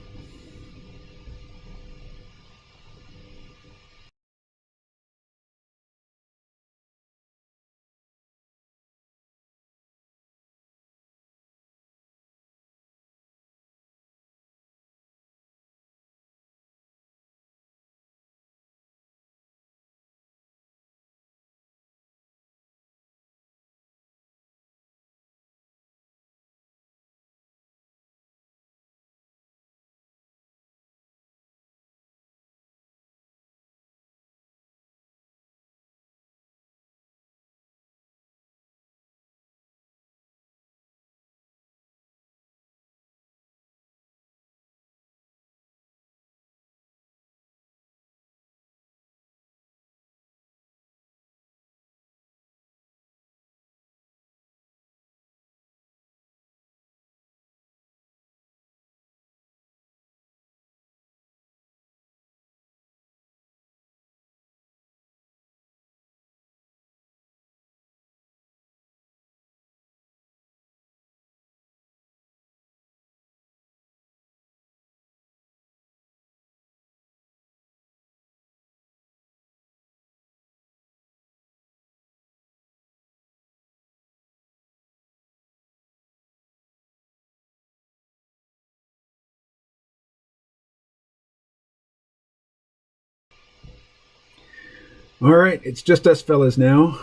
All right, it's just us fellas now.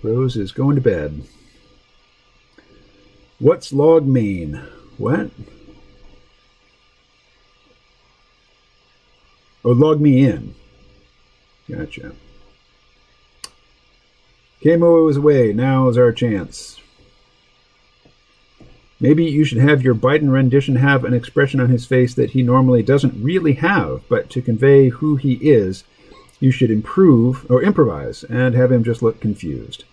Rose is going to bed. What's log mean? What? Oh, log me in. Gotcha. Kamo is away. Now is our chance. Maybe you should have your Biden rendition have an expression on his face that he normally doesn't really have, but to convey who he is, you should improve or improvise and have him just look confused.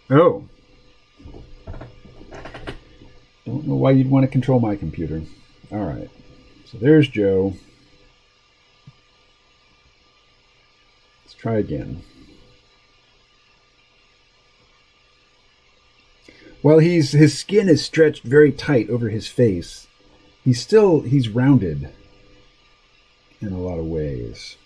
Oh. Don't know why you'd want to control my computer. All right. So there's Joe. Let's try again. While his skin is stretched very tight over his face, he's rounded in a lot of ways.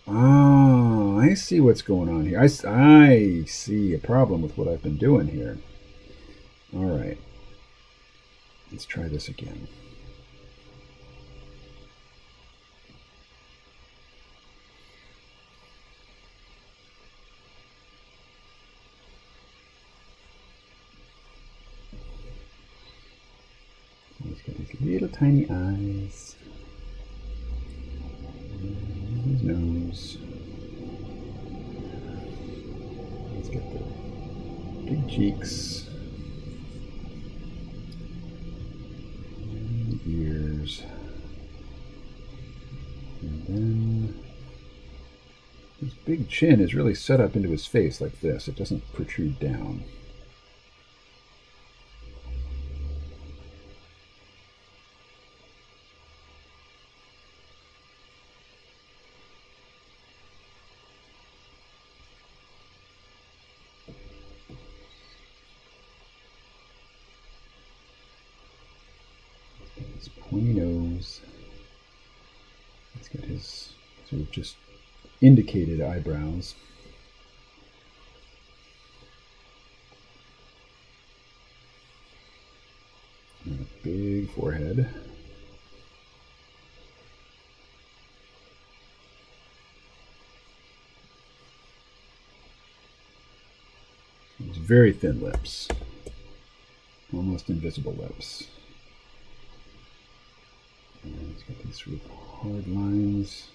Ah, I see what's going on here. I see a problem with what I've been doing here. All right. Let's try this again. He's got these little tiny eyes. His nose. He's got the big cheeks. And the ears. And then his big chin is really set up into his face like this. It doesn't protrude down. His pointy nose. He's got his sort of just indicated eyebrows. And a big forehead. These very thin lips. Almost invisible lips. And he's got these sort of hard lines.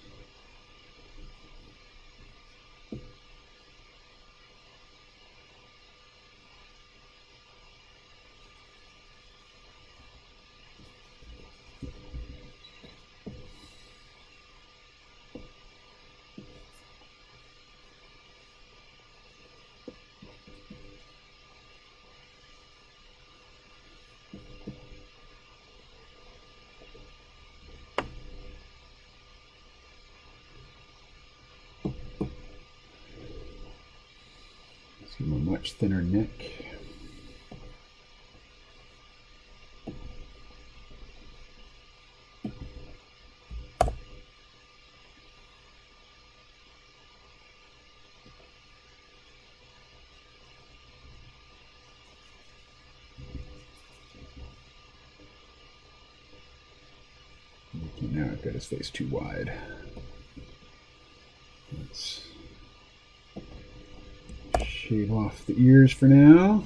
Give him a much thinner neck. Okay, now I've got his face too wide. Let's shave off the ears for now.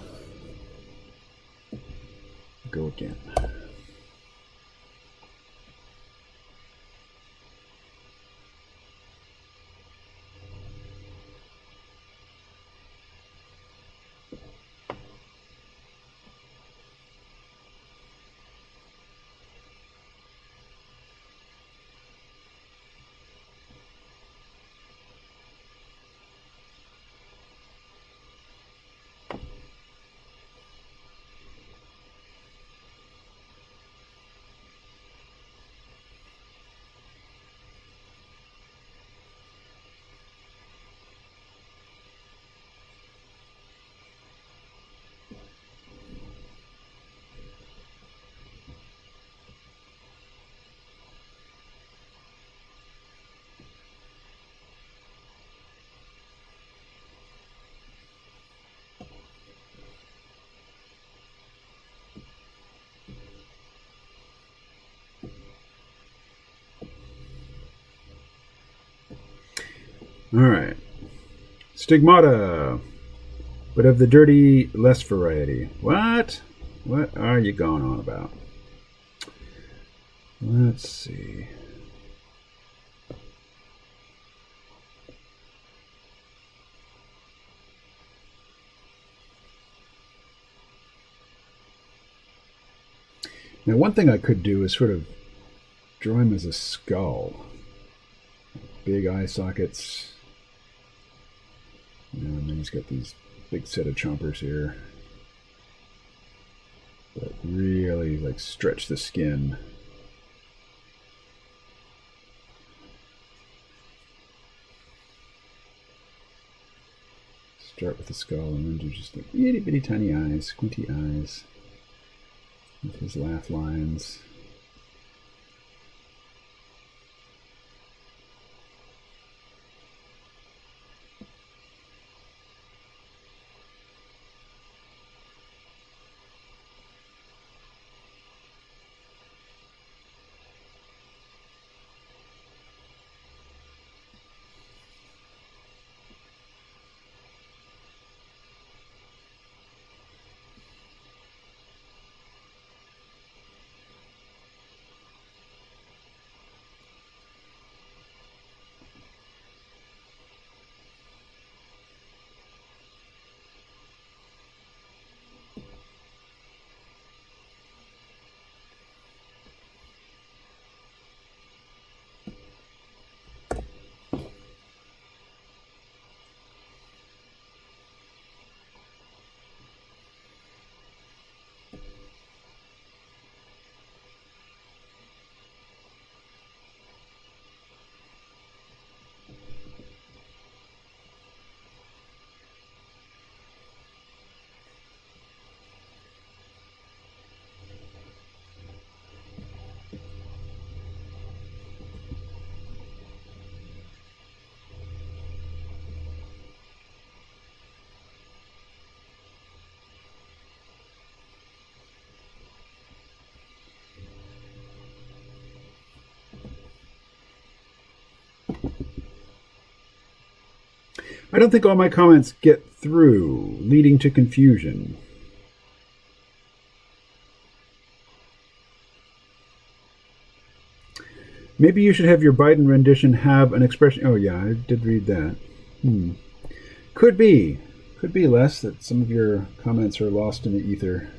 Go again. All right. Stigmata, but of the dirty, less variety. What? What are you going on about? Let's see. Now, one thing I could do is sort of draw him as a skull. Big eye sockets. And then he's got these big set of chompers here. But really, like, stretch the skin. Start with the skull and then do just like itty bitty tiny eyes, squinty eyes. With his laugh lines. I don't think all my comments get through, leading to confusion. Maybe you should have your Biden rendition have an expression. Oh, yeah, I did read that. Could be. Could be, Les, that some of your comments are lost in the ether.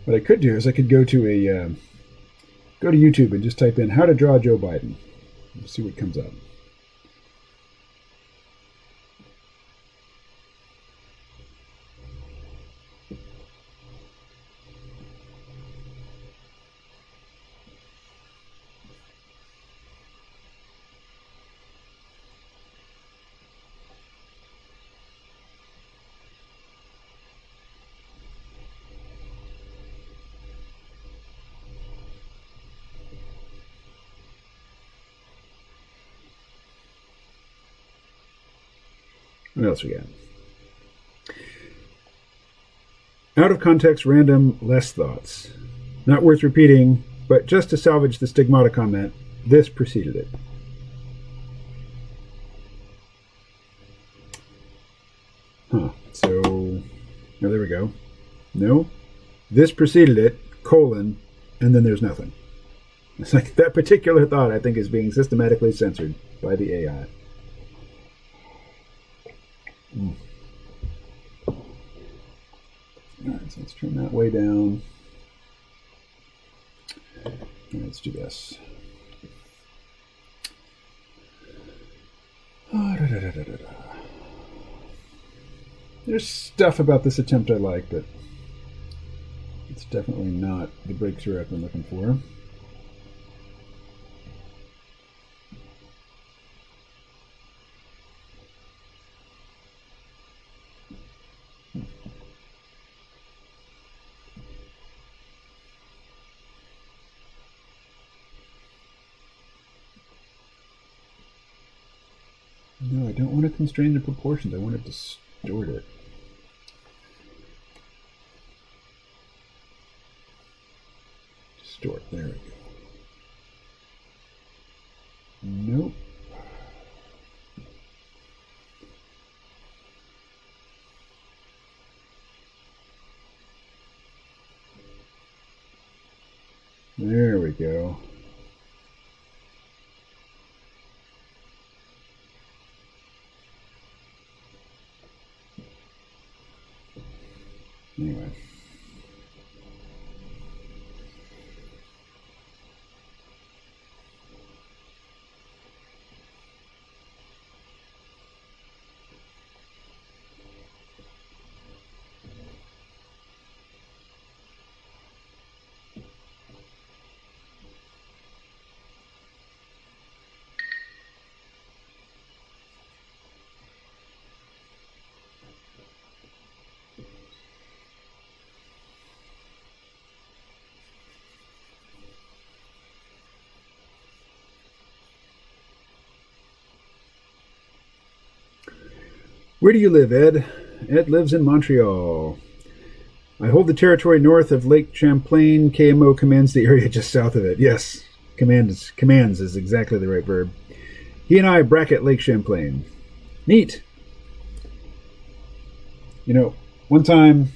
What I could do is I could go to YouTube and just type in how to draw Joe Biden. See what comes up. What else we got? Out of context, random, less thoughts. Not worth repeating, but just to salvage the stigmata comment, this preceded it. So, oh, there we go. No, this preceded it, colon, and then there's nothing. It's like that particular thought, I think, is being systematically censored by the AI. All right, so let's turn that way down. Let's do this. There's stuff about this attempt I like, but it's definitely not the breakthrough I've been looking for. No, I don't want to constrain the proportions. I want to distort it. Distort. There we go. Nope. There we go. Anyway. Where do you live, Ed? Ed lives in Montreal. I hold the territory north of Lake Champlain. KMO commands the area just south of it. Yes, commands is exactly the right verb. He and I bracket Lake Champlain. Neat. You know, one time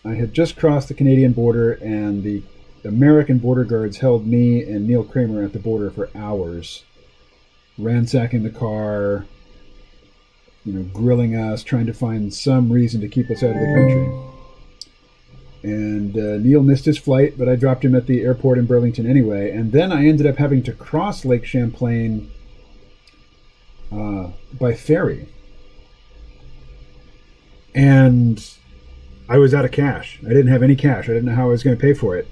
I had just crossed the Canadian border and the American border guards held me and Neil Kramer at the border for hours, ransacking the car, grilling us, trying to find some reason to keep us out of the country. And Neil missed his flight, but I dropped him at the airport in Burlington anyway. And then I ended up having to cross Lake Champlain by ferry. And I was out of cash. I didn't have any cash. I didn't know how I was going to pay for it.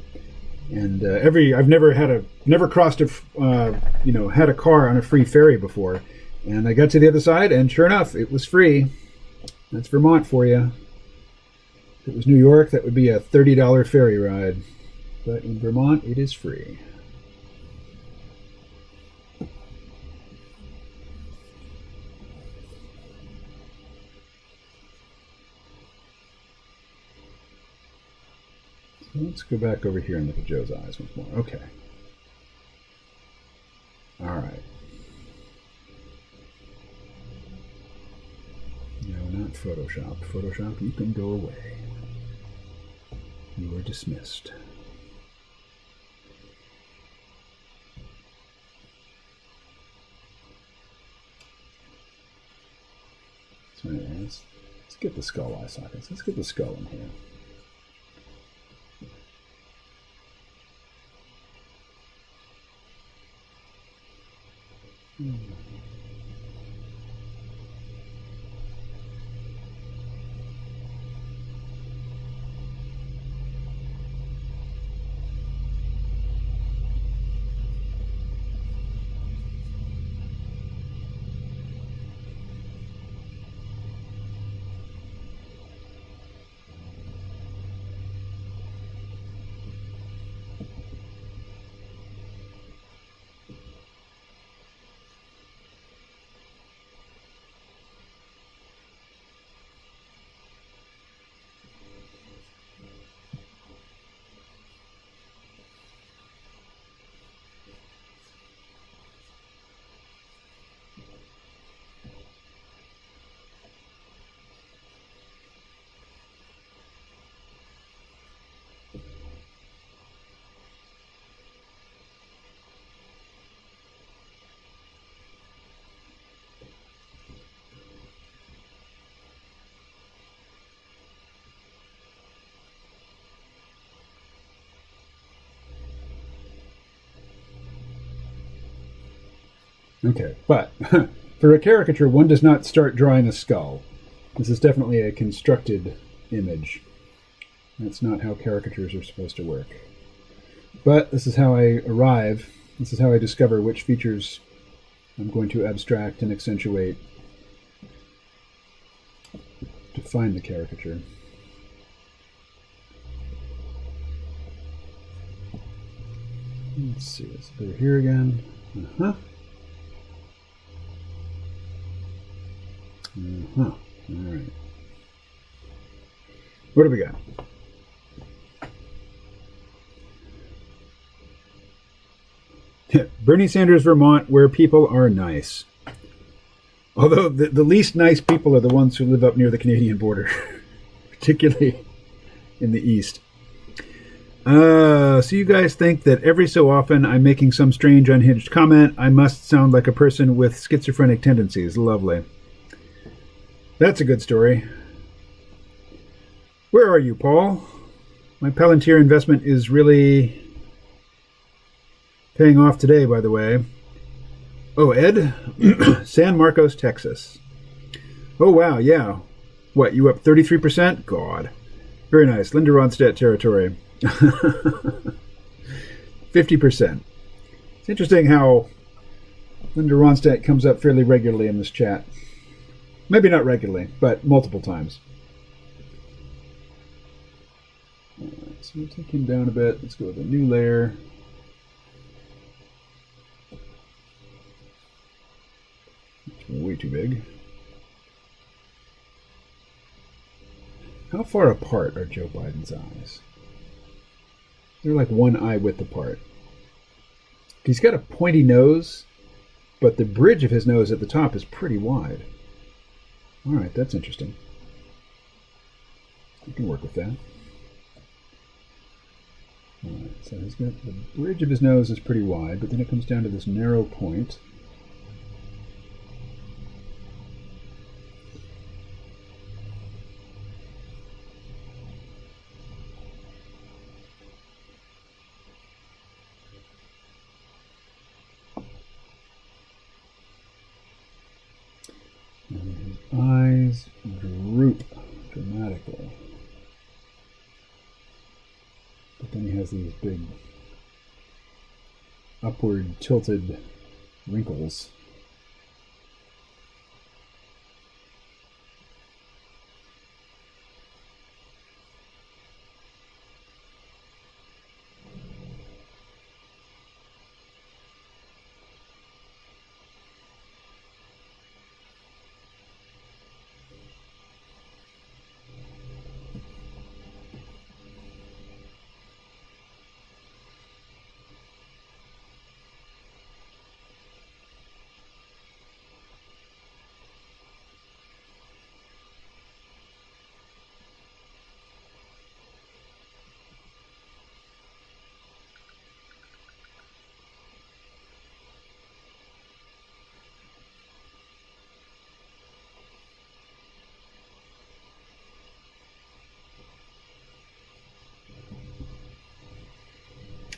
And I've never crossed had a car on a free ferry before. And I got to the other side, and sure enough, it was free. That's Vermont for you. If it was New York, that would be a $30 ferry ride. But in Vermont, it is free. So let's go back over here and look at Joe's eyes once more. Okay. All right. No, not Photoshop. Photoshop, you can go away. You are dismissed. So anyway, let's get the skull eye sockets. Let's get the skull in here. Okay, but for a caricature, one does not start drawing a skull. This is definitely a constructed image. That's not how caricatures are supposed to work. But this is how I arrive. This is how I discover which features I'm going to abstract and accentuate to find the caricature. Let's see, let's go here again. All right. What do we got? Bernie Sanders, Vermont, where people are nice. Although the least nice people are the ones who live up near the Canadian border, particularly in the east. So you guys think that every so often I'm making some strange unhinged comment. I must sound like a person with schizophrenic tendencies. Lovely. That's a good story. Where are you, Paul? My Palantir investment is really paying off today, by the way. Oh, Ed? San Marcos, Texas. Oh, wow, yeah. What, you up 33%? God. Very nice. Linda Ronstadt territory. 50%. It's interesting how Linda Ronstadt comes up fairly regularly in this chat. Maybe not regularly, but multiple times. All right, so we'll take him down a bit. Let's go with a new layer. It's way too big. How far apart are Joe Biden's eyes? They're like one eye width apart. He's got a pointy nose, but the bridge of his nose at the top is pretty wide. All right, that's interesting. You can work with that. All right, so he's got the bridge of his nose is pretty wide, but then it comes down to this narrow point. eyes droop dramatically. But then he has these big upward tilted wrinkles.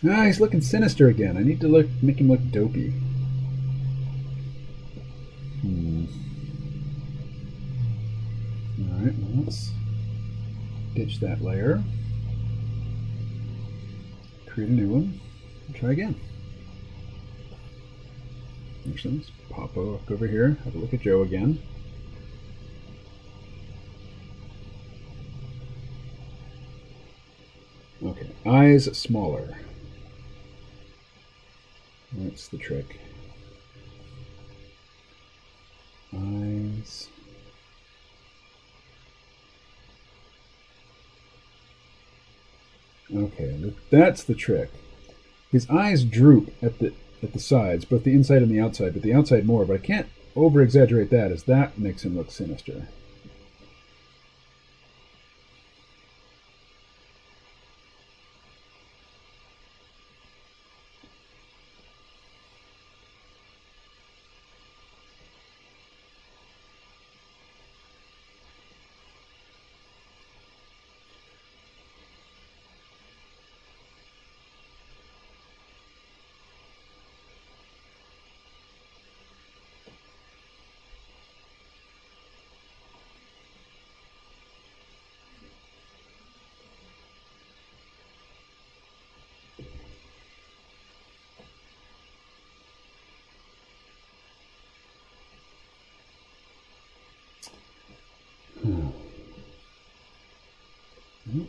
Ah, he's looking sinister again. I need to make him look dopey. Alright, well, let's ditch that layer. Create a new one. And try again. Actually, let's pop over here. Have a look at Joe again. Okay, eyes smaller. That's the trick. Eyes. Okay, that's the trick. His eyes droop at the sides, both the inside and the outside, but the outside more. But I can't over-exaggerate that, as that makes him look sinister.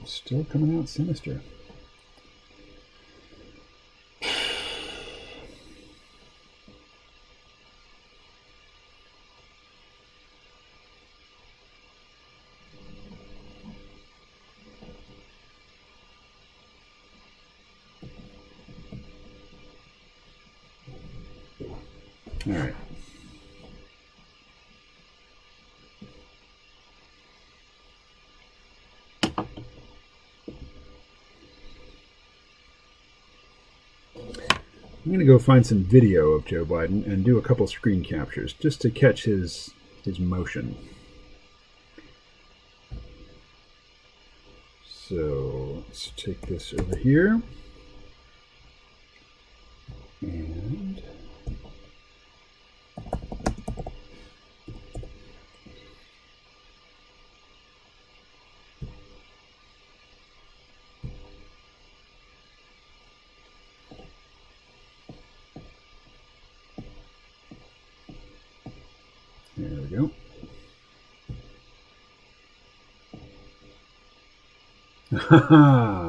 Still coming out sinister. All right. I'm going to go find some video of Joe Biden and do a couple screen captures just to catch his motion. So let's take this over here. And there we go.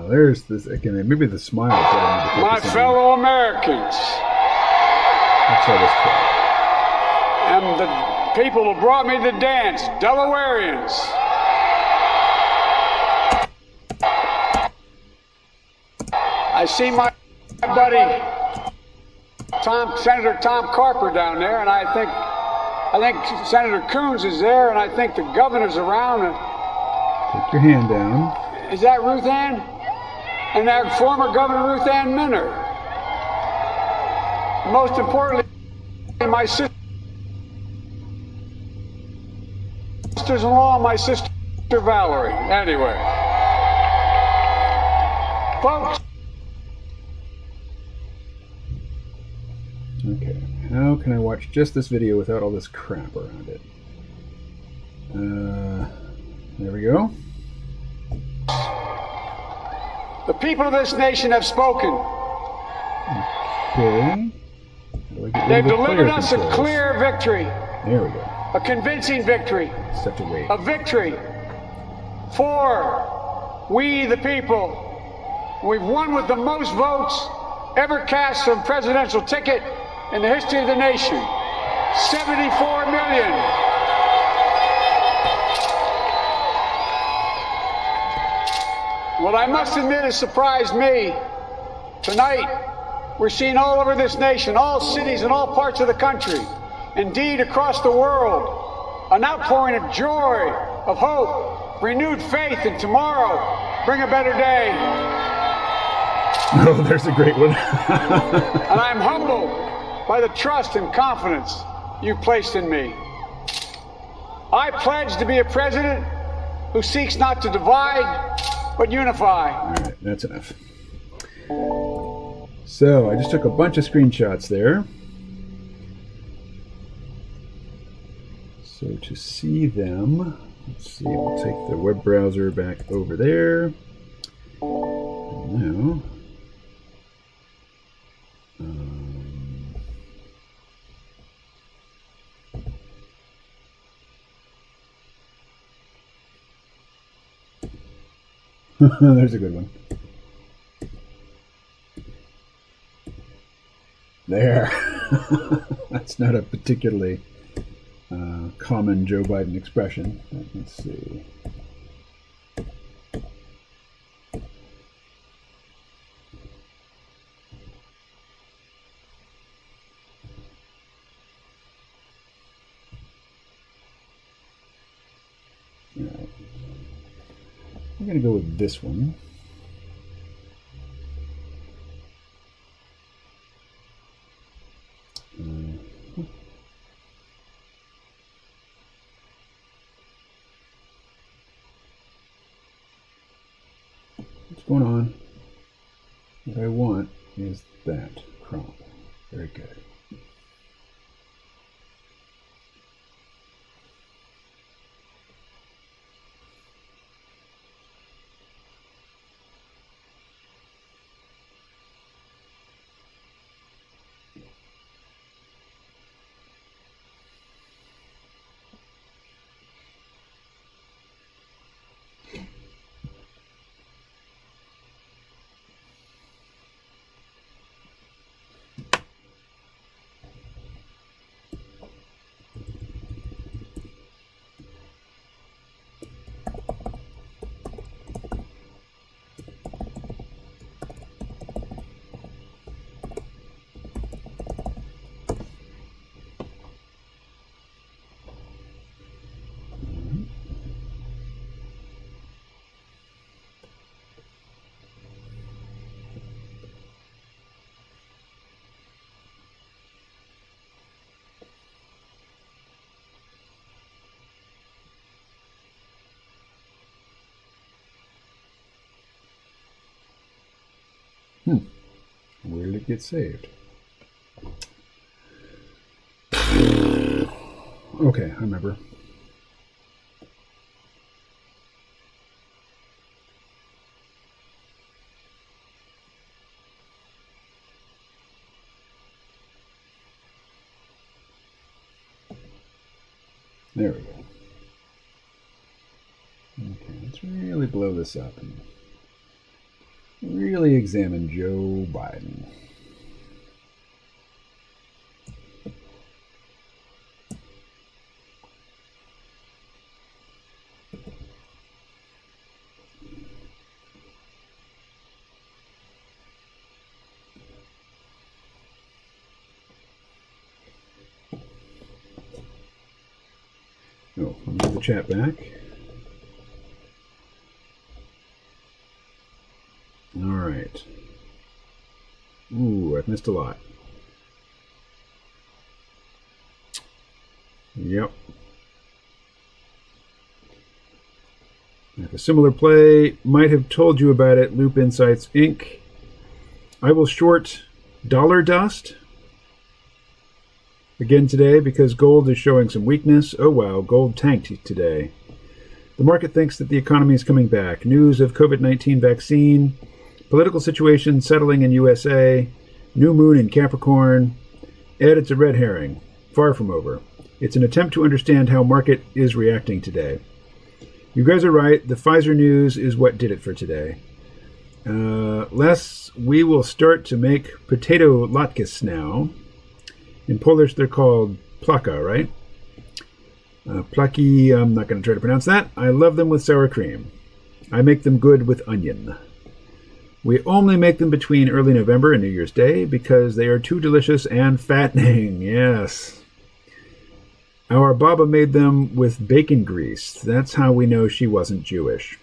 There's this again. Maybe the smile. My fellow Americans, that's how this goes. And the people who brought me the dance, Delawareans. I see my buddy Senator Tom Carper down there, and I think Senator Coons is there, and I think the governor's around. Take your hand down. Is that Ruth Ann? And that former Governor Ruth Ann Minner. Most importantly, my sisters-in-law, my sister Valerie. Anyway, folks. Okay, how can I watch just this video without all this crap around it? There we go. The people of this nation have spoken. Okay. They've delivered us a clear victory. There we go. A convincing victory. Just have to wait. A victory for we the people. We've won with the most votes ever cast from presidential ticket in the history of the nation. 74 million. What I must admit has surprised me. Tonight, we're seeing all over this nation, all cities and all parts of the country, indeed across the world, an outpouring of joy, of hope, renewed faith in tomorrow. Bring a better day. Oh, there's a great one. And I'm humbled by the trust and confidence you've placed in me. I pledge to be a president who seeks not to divide, but unify. All right, that's enough. So I just took a bunch of screenshots there. So to see them, let's see, we'll take the web browser back over there. And now, there's a good one. There. That's not a particularly common Joe Biden expression. Let's see. All right. I'm going to go with this one. What's going on? What I want is that crop. Very good. Where did it get saved? Okay, I remember. There we go. Okay, let's really blow this up and really examine Joe Biden. Oh, I'll move the chat back. All right. Ooh, I've missed a lot. Yep. If a similar play might have told you about it, Loop Insights Inc. I will short Dollar Dust. Again today because gold is showing some weakness. Oh wow, gold tanked today. The market thinks that the economy is coming back. News of COVID-19 vaccine, political situation settling in USA, new moon in Capricorn. Ed, it's a red herring. Far from over. It's an attempt to understand how market is reacting today. You guys are right. The Pfizer news is what did it for today. Les, we will start to make potato latkes now. In Polish, they're called plaka, right? Plaki, I'm not going to try to pronounce that. I love them with sour cream. I make them good with onion. We only make them between early November and New Year's Day because they are too delicious and fattening. Yes. Our Baba made them with bacon grease. That's how we know she wasn't Jewish.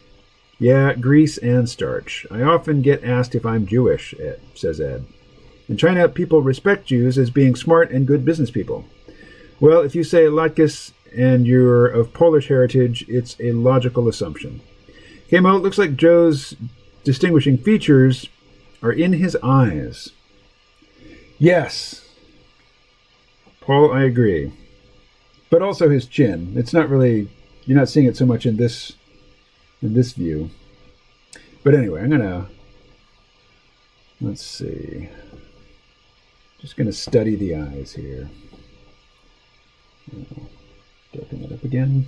Yeah, grease and starch. I often get asked if I'm Jewish, says Ed. In China, people respect Jews as being smart and good business people. Well, if you say latkes and you're of Polish heritage, it's a logical assumption. Kamo, it looks like Joe's distinguishing features are in his eyes. Yes. Paul, I agree. But also his chin. It's not really, you're not seeing it so much in this view. But anyway, I'm gonna, let's see. Just gonna study the eyes here. Darken it up again.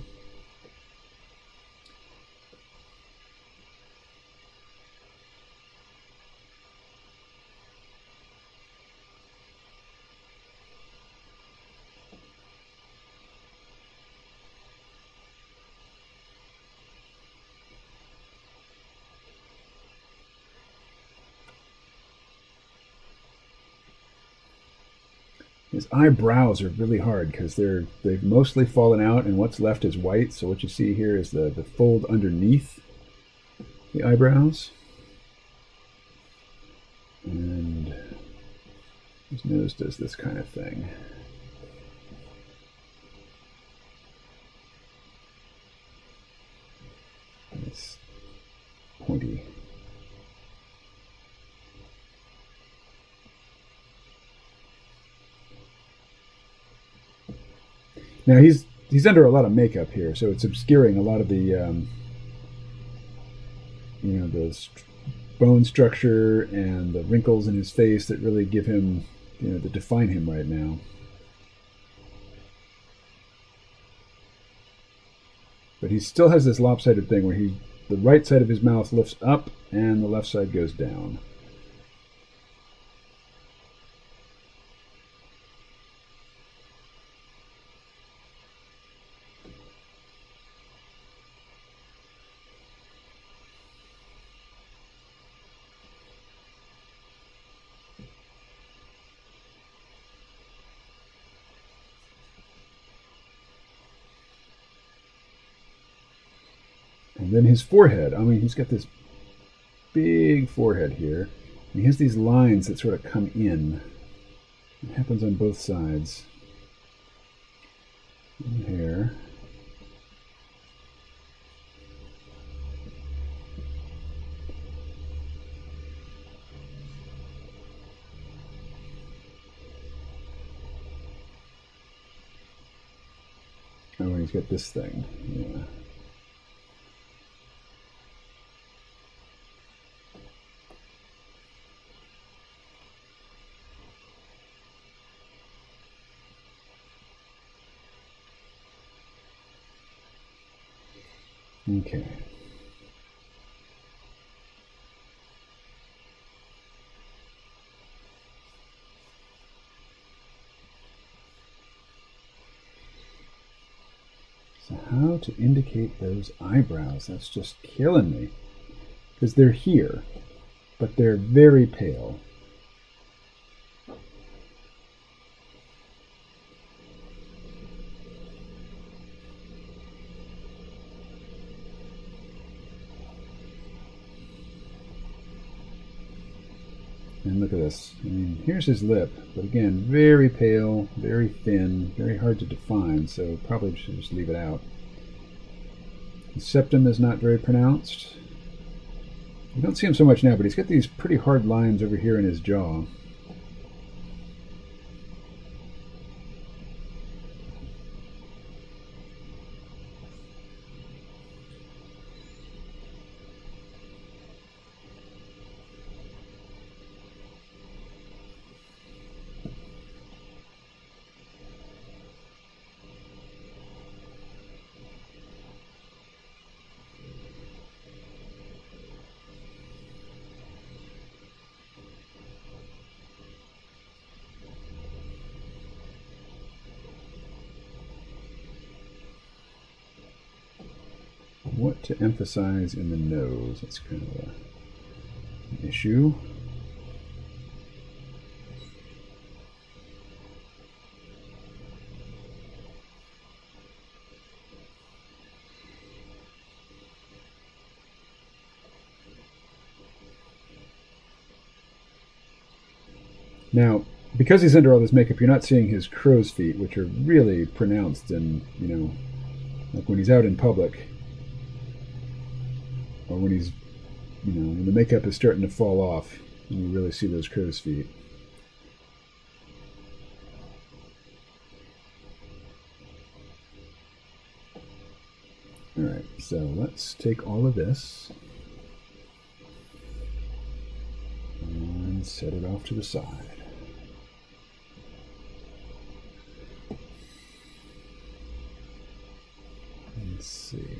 His eyebrows are really hard because they've mostly fallen out and what's left is white. So what you see here is the fold underneath the eyebrows. And his nose does this kind of thing. It's pointy. Now he's under a lot of makeup here, so it's obscuring a lot of the, the bone structure and the wrinkles in his face that really give him, that define him right now. But he still has this lopsided thing where the right side of his mouth lifts up and the left side goes down. And then his forehead. I mean, he's got this big forehead here. And he has these lines that sort of come in. It happens on both sides. And here. Oh, and he's got this thing. Yeah. Okay. So how to indicate those eyebrows? That's just killing me. Because they're here, but they're very pale. And look at this. I mean, here's his lip, but again, very pale, very thin, very hard to define, so probably should just leave it out. The septum is not very pronounced. You don't see him so much now, but he's got these pretty hard lines over here in his jaw. what to emphasize in the nose. That's kind of an issue. Now, because he's under all this makeup, you're not seeing his crow's feet, which are really pronounced, and like when he's out in public, or when he's, when the makeup is starting to fall off, and you really see those crow's feet. All right, so let's take all of this and set it off to the side. Let's see.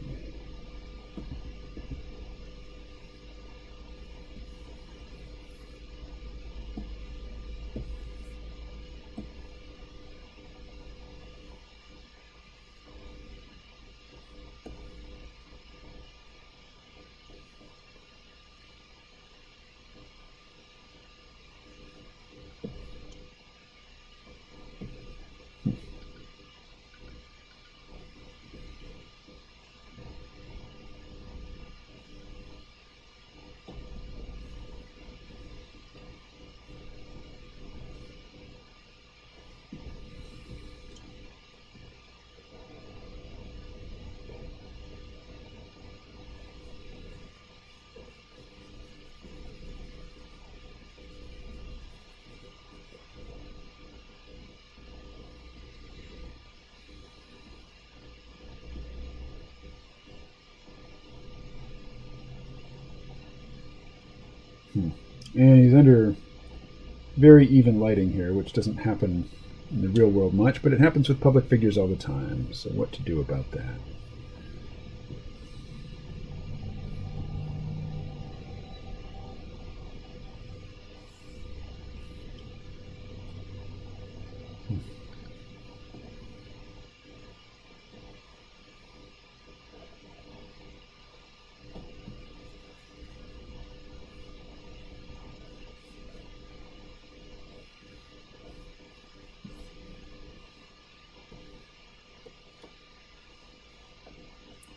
And he's under very even lighting here, which doesn't happen in the real world much, but it happens with public figures all the time. So what to do about that?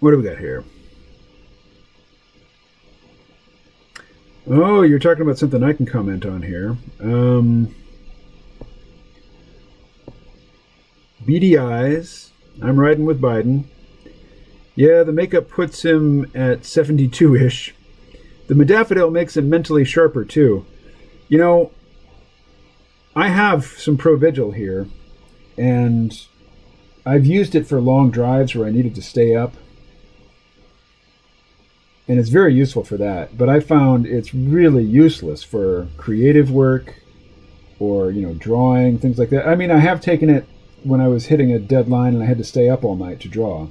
What do we got here? Oh, you're talking about something I can comment on here. Beady eyes. I'm riding with Biden. Yeah, the makeup puts him at 72-ish. The modafinil makes him mentally sharper, too. I have some Provigil here, and I've used it for long drives where I needed to stay up. And it's very useful for that. But I found it's really useless for creative work or, drawing, things like that. I mean, I have taken it when I was hitting a deadline and I had to stay up all night to draw.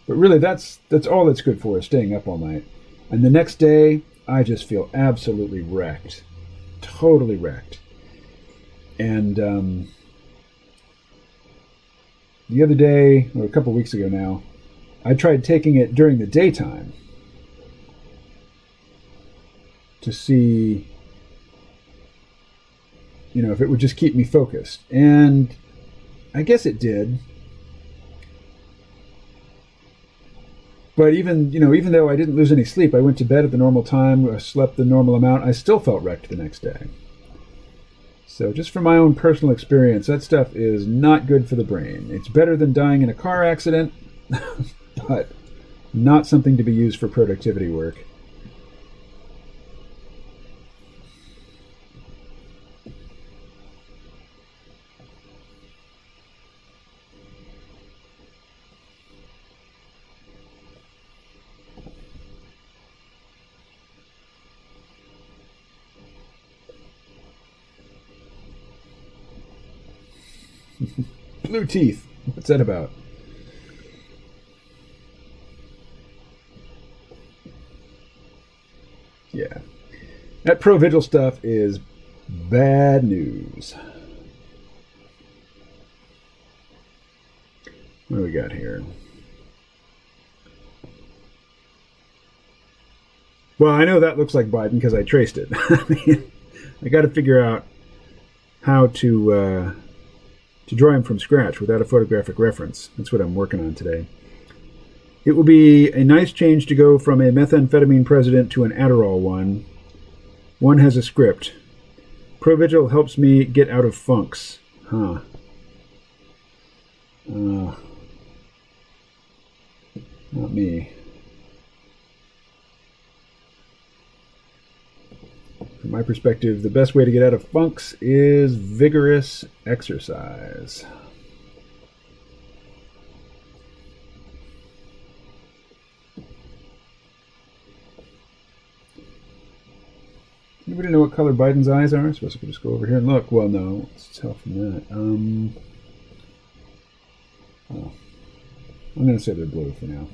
But really, that's all it's good for, is staying up all night. And the next day, I just feel absolutely wrecked. Totally wrecked. And the other day, or a couple weeks ago now, I tried taking it during the daytime to see, if it would just keep me focused. And I guess it did. But even though I didn't lose any sleep, I went to bed at the normal time, I slept the normal amount, I still felt wrecked the next day. So just from my own personal experience, that stuff is not good for the brain. It's better than dying in a car accident, but not something to be used for productivity work. Blue teeth. What's that about? Yeah. That Provigil stuff is bad news. What do we got here? Well, I know that looks like Biden because I traced it. I mean, I got to figure out how to draw him from scratch without a photographic reference. That's what I'm working on today. It will be a nice change to go from a methamphetamine president to an Adderall one. One has a script. Provigil helps me get out of funks. Huh. Not me. From my perspective, the best way to get out of funks is vigorous exercise. Anybody know what color Biden's eyes are? I suppose I could just go over here and look. Well, no. Let's tell from that. I'm going to say they're blue for now.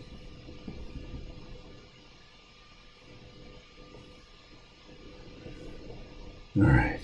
All right.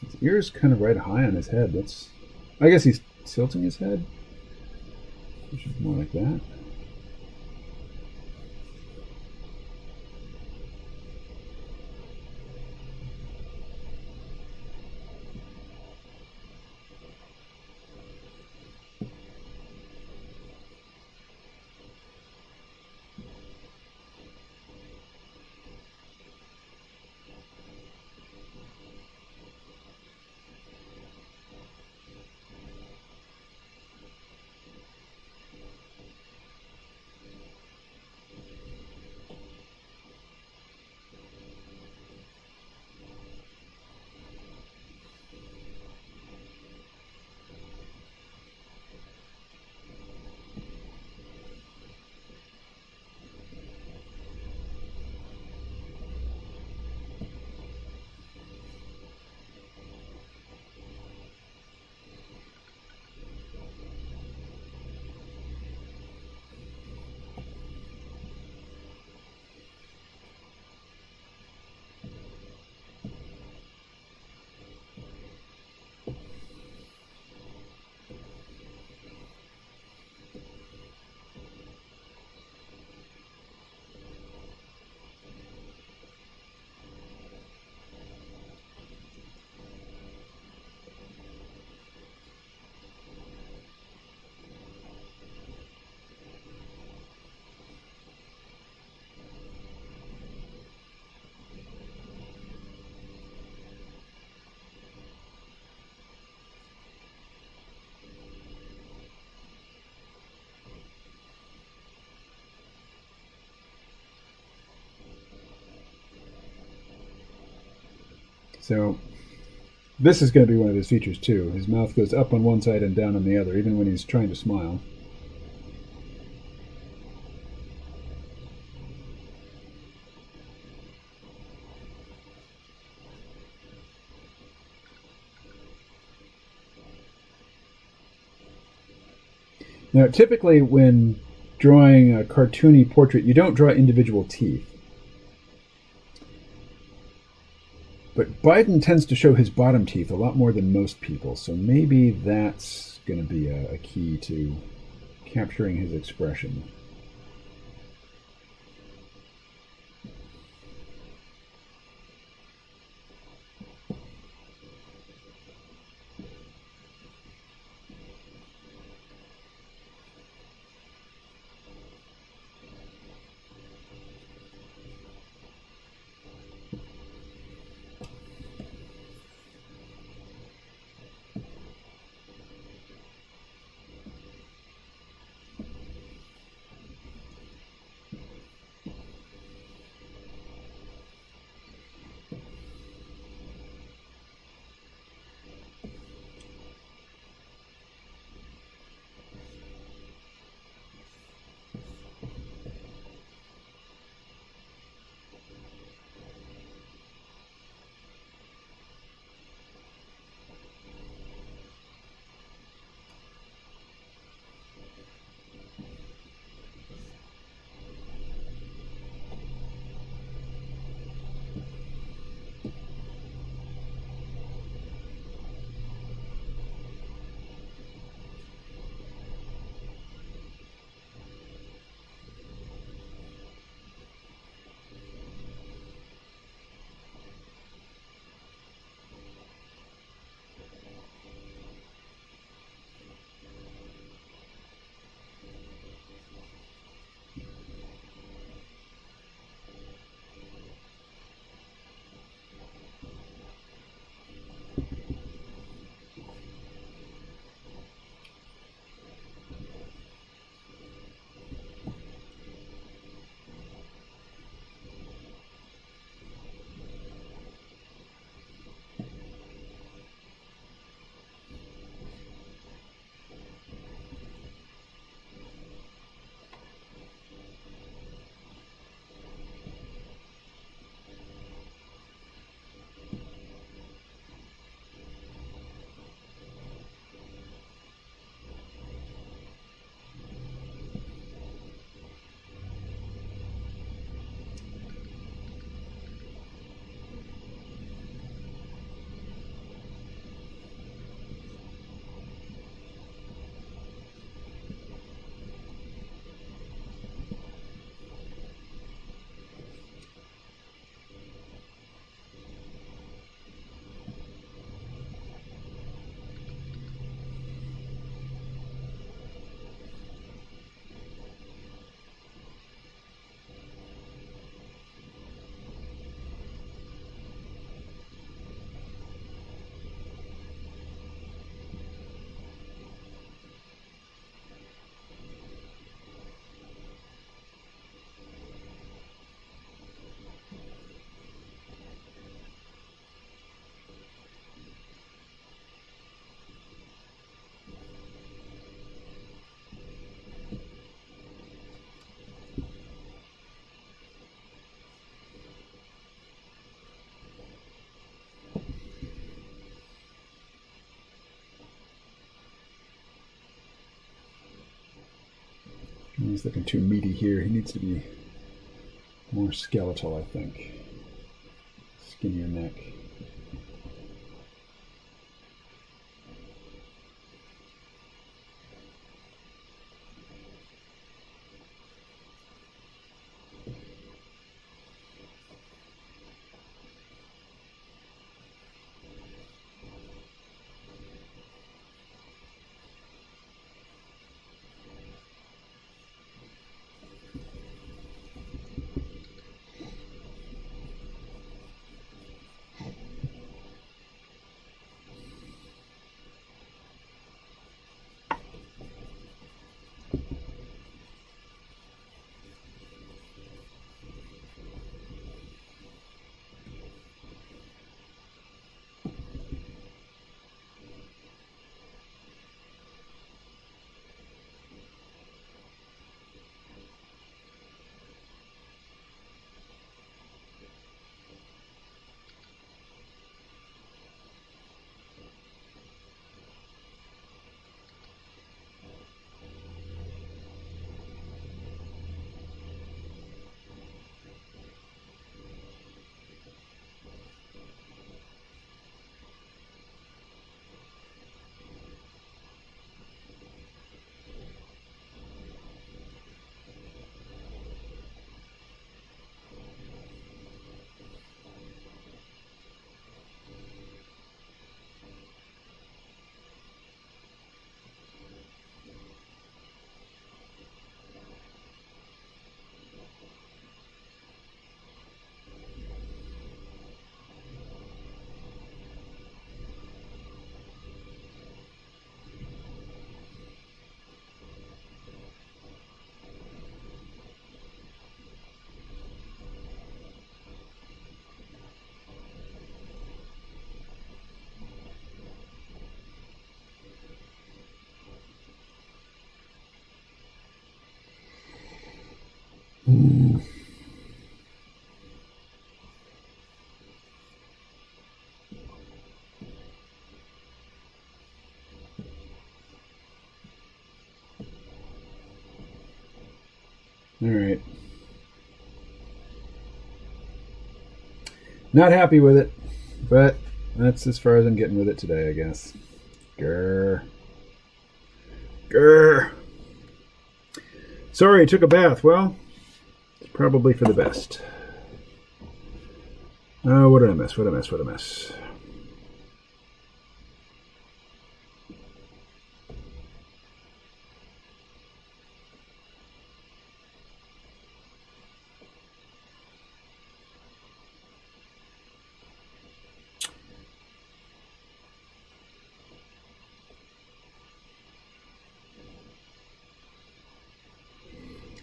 His ear's kind of right high on his head. That's, I guess he's tilting his head. Which is more like that. So this is going to be one of his features too. His mouth goes up on one side and down on the other, even when he's trying to smile. Now, typically when drawing a cartoony portrait, you don't draw individual teeth. But Biden tends to show his bottom teeth a lot more than most people, so maybe that's going to be a key to capturing his expression. He's looking too meaty here. He needs to be more skeletal, I think. Skinnier neck. All right. Not happy with it, but that's as far as I'm getting with it today, I guess. Grr. Grr. Sorry, I took a bath. Well, it's probably for the best. Oh, what did I miss? What did I miss? What did I miss?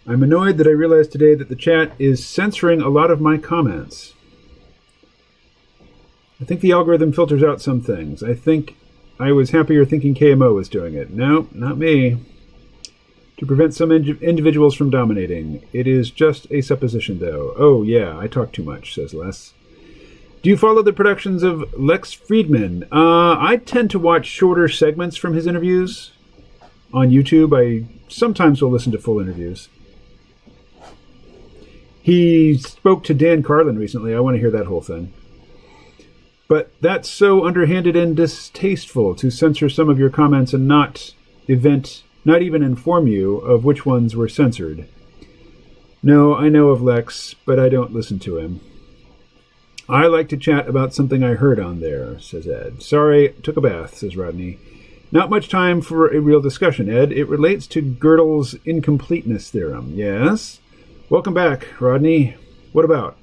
I'm annoyed that I realized today that the chat is censoring a lot of my comments. I think the algorithm filters out some things. I think I was happier thinking KMO was doing it. No, not me. To prevent some individuals from dominating. It is just a supposition, though. Oh, yeah, I talk too much, says Les. Do you follow the productions of Lex Friedman? I tend to watch shorter segments from his interviews on YouTube. I sometimes will listen to full interviews. He spoke to Dan Carlin recently. I want to hear that whole thing. But that's so underhanded and distasteful to censor some of your comments and not even inform you of which ones were censored. No, I know of Lex, but I don't listen to him. I like to chat about something I heard on there, says Ed. Sorry, took a bath, says Rodney. Not much time for a real discussion, Ed. It relates to Gödel's incompleteness theorem. Yes? Welcome back, Rodney. What about?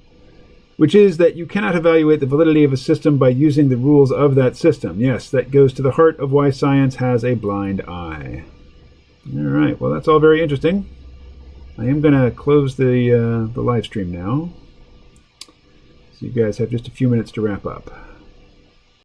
Which is that you cannot evaluate the validity of a system by using the rules of that system. Yes, that goes to the heart of why science has a blind eye. All right, well, that's all very interesting. I am going to close the live stream now. So you guys have just a few minutes to wrap up.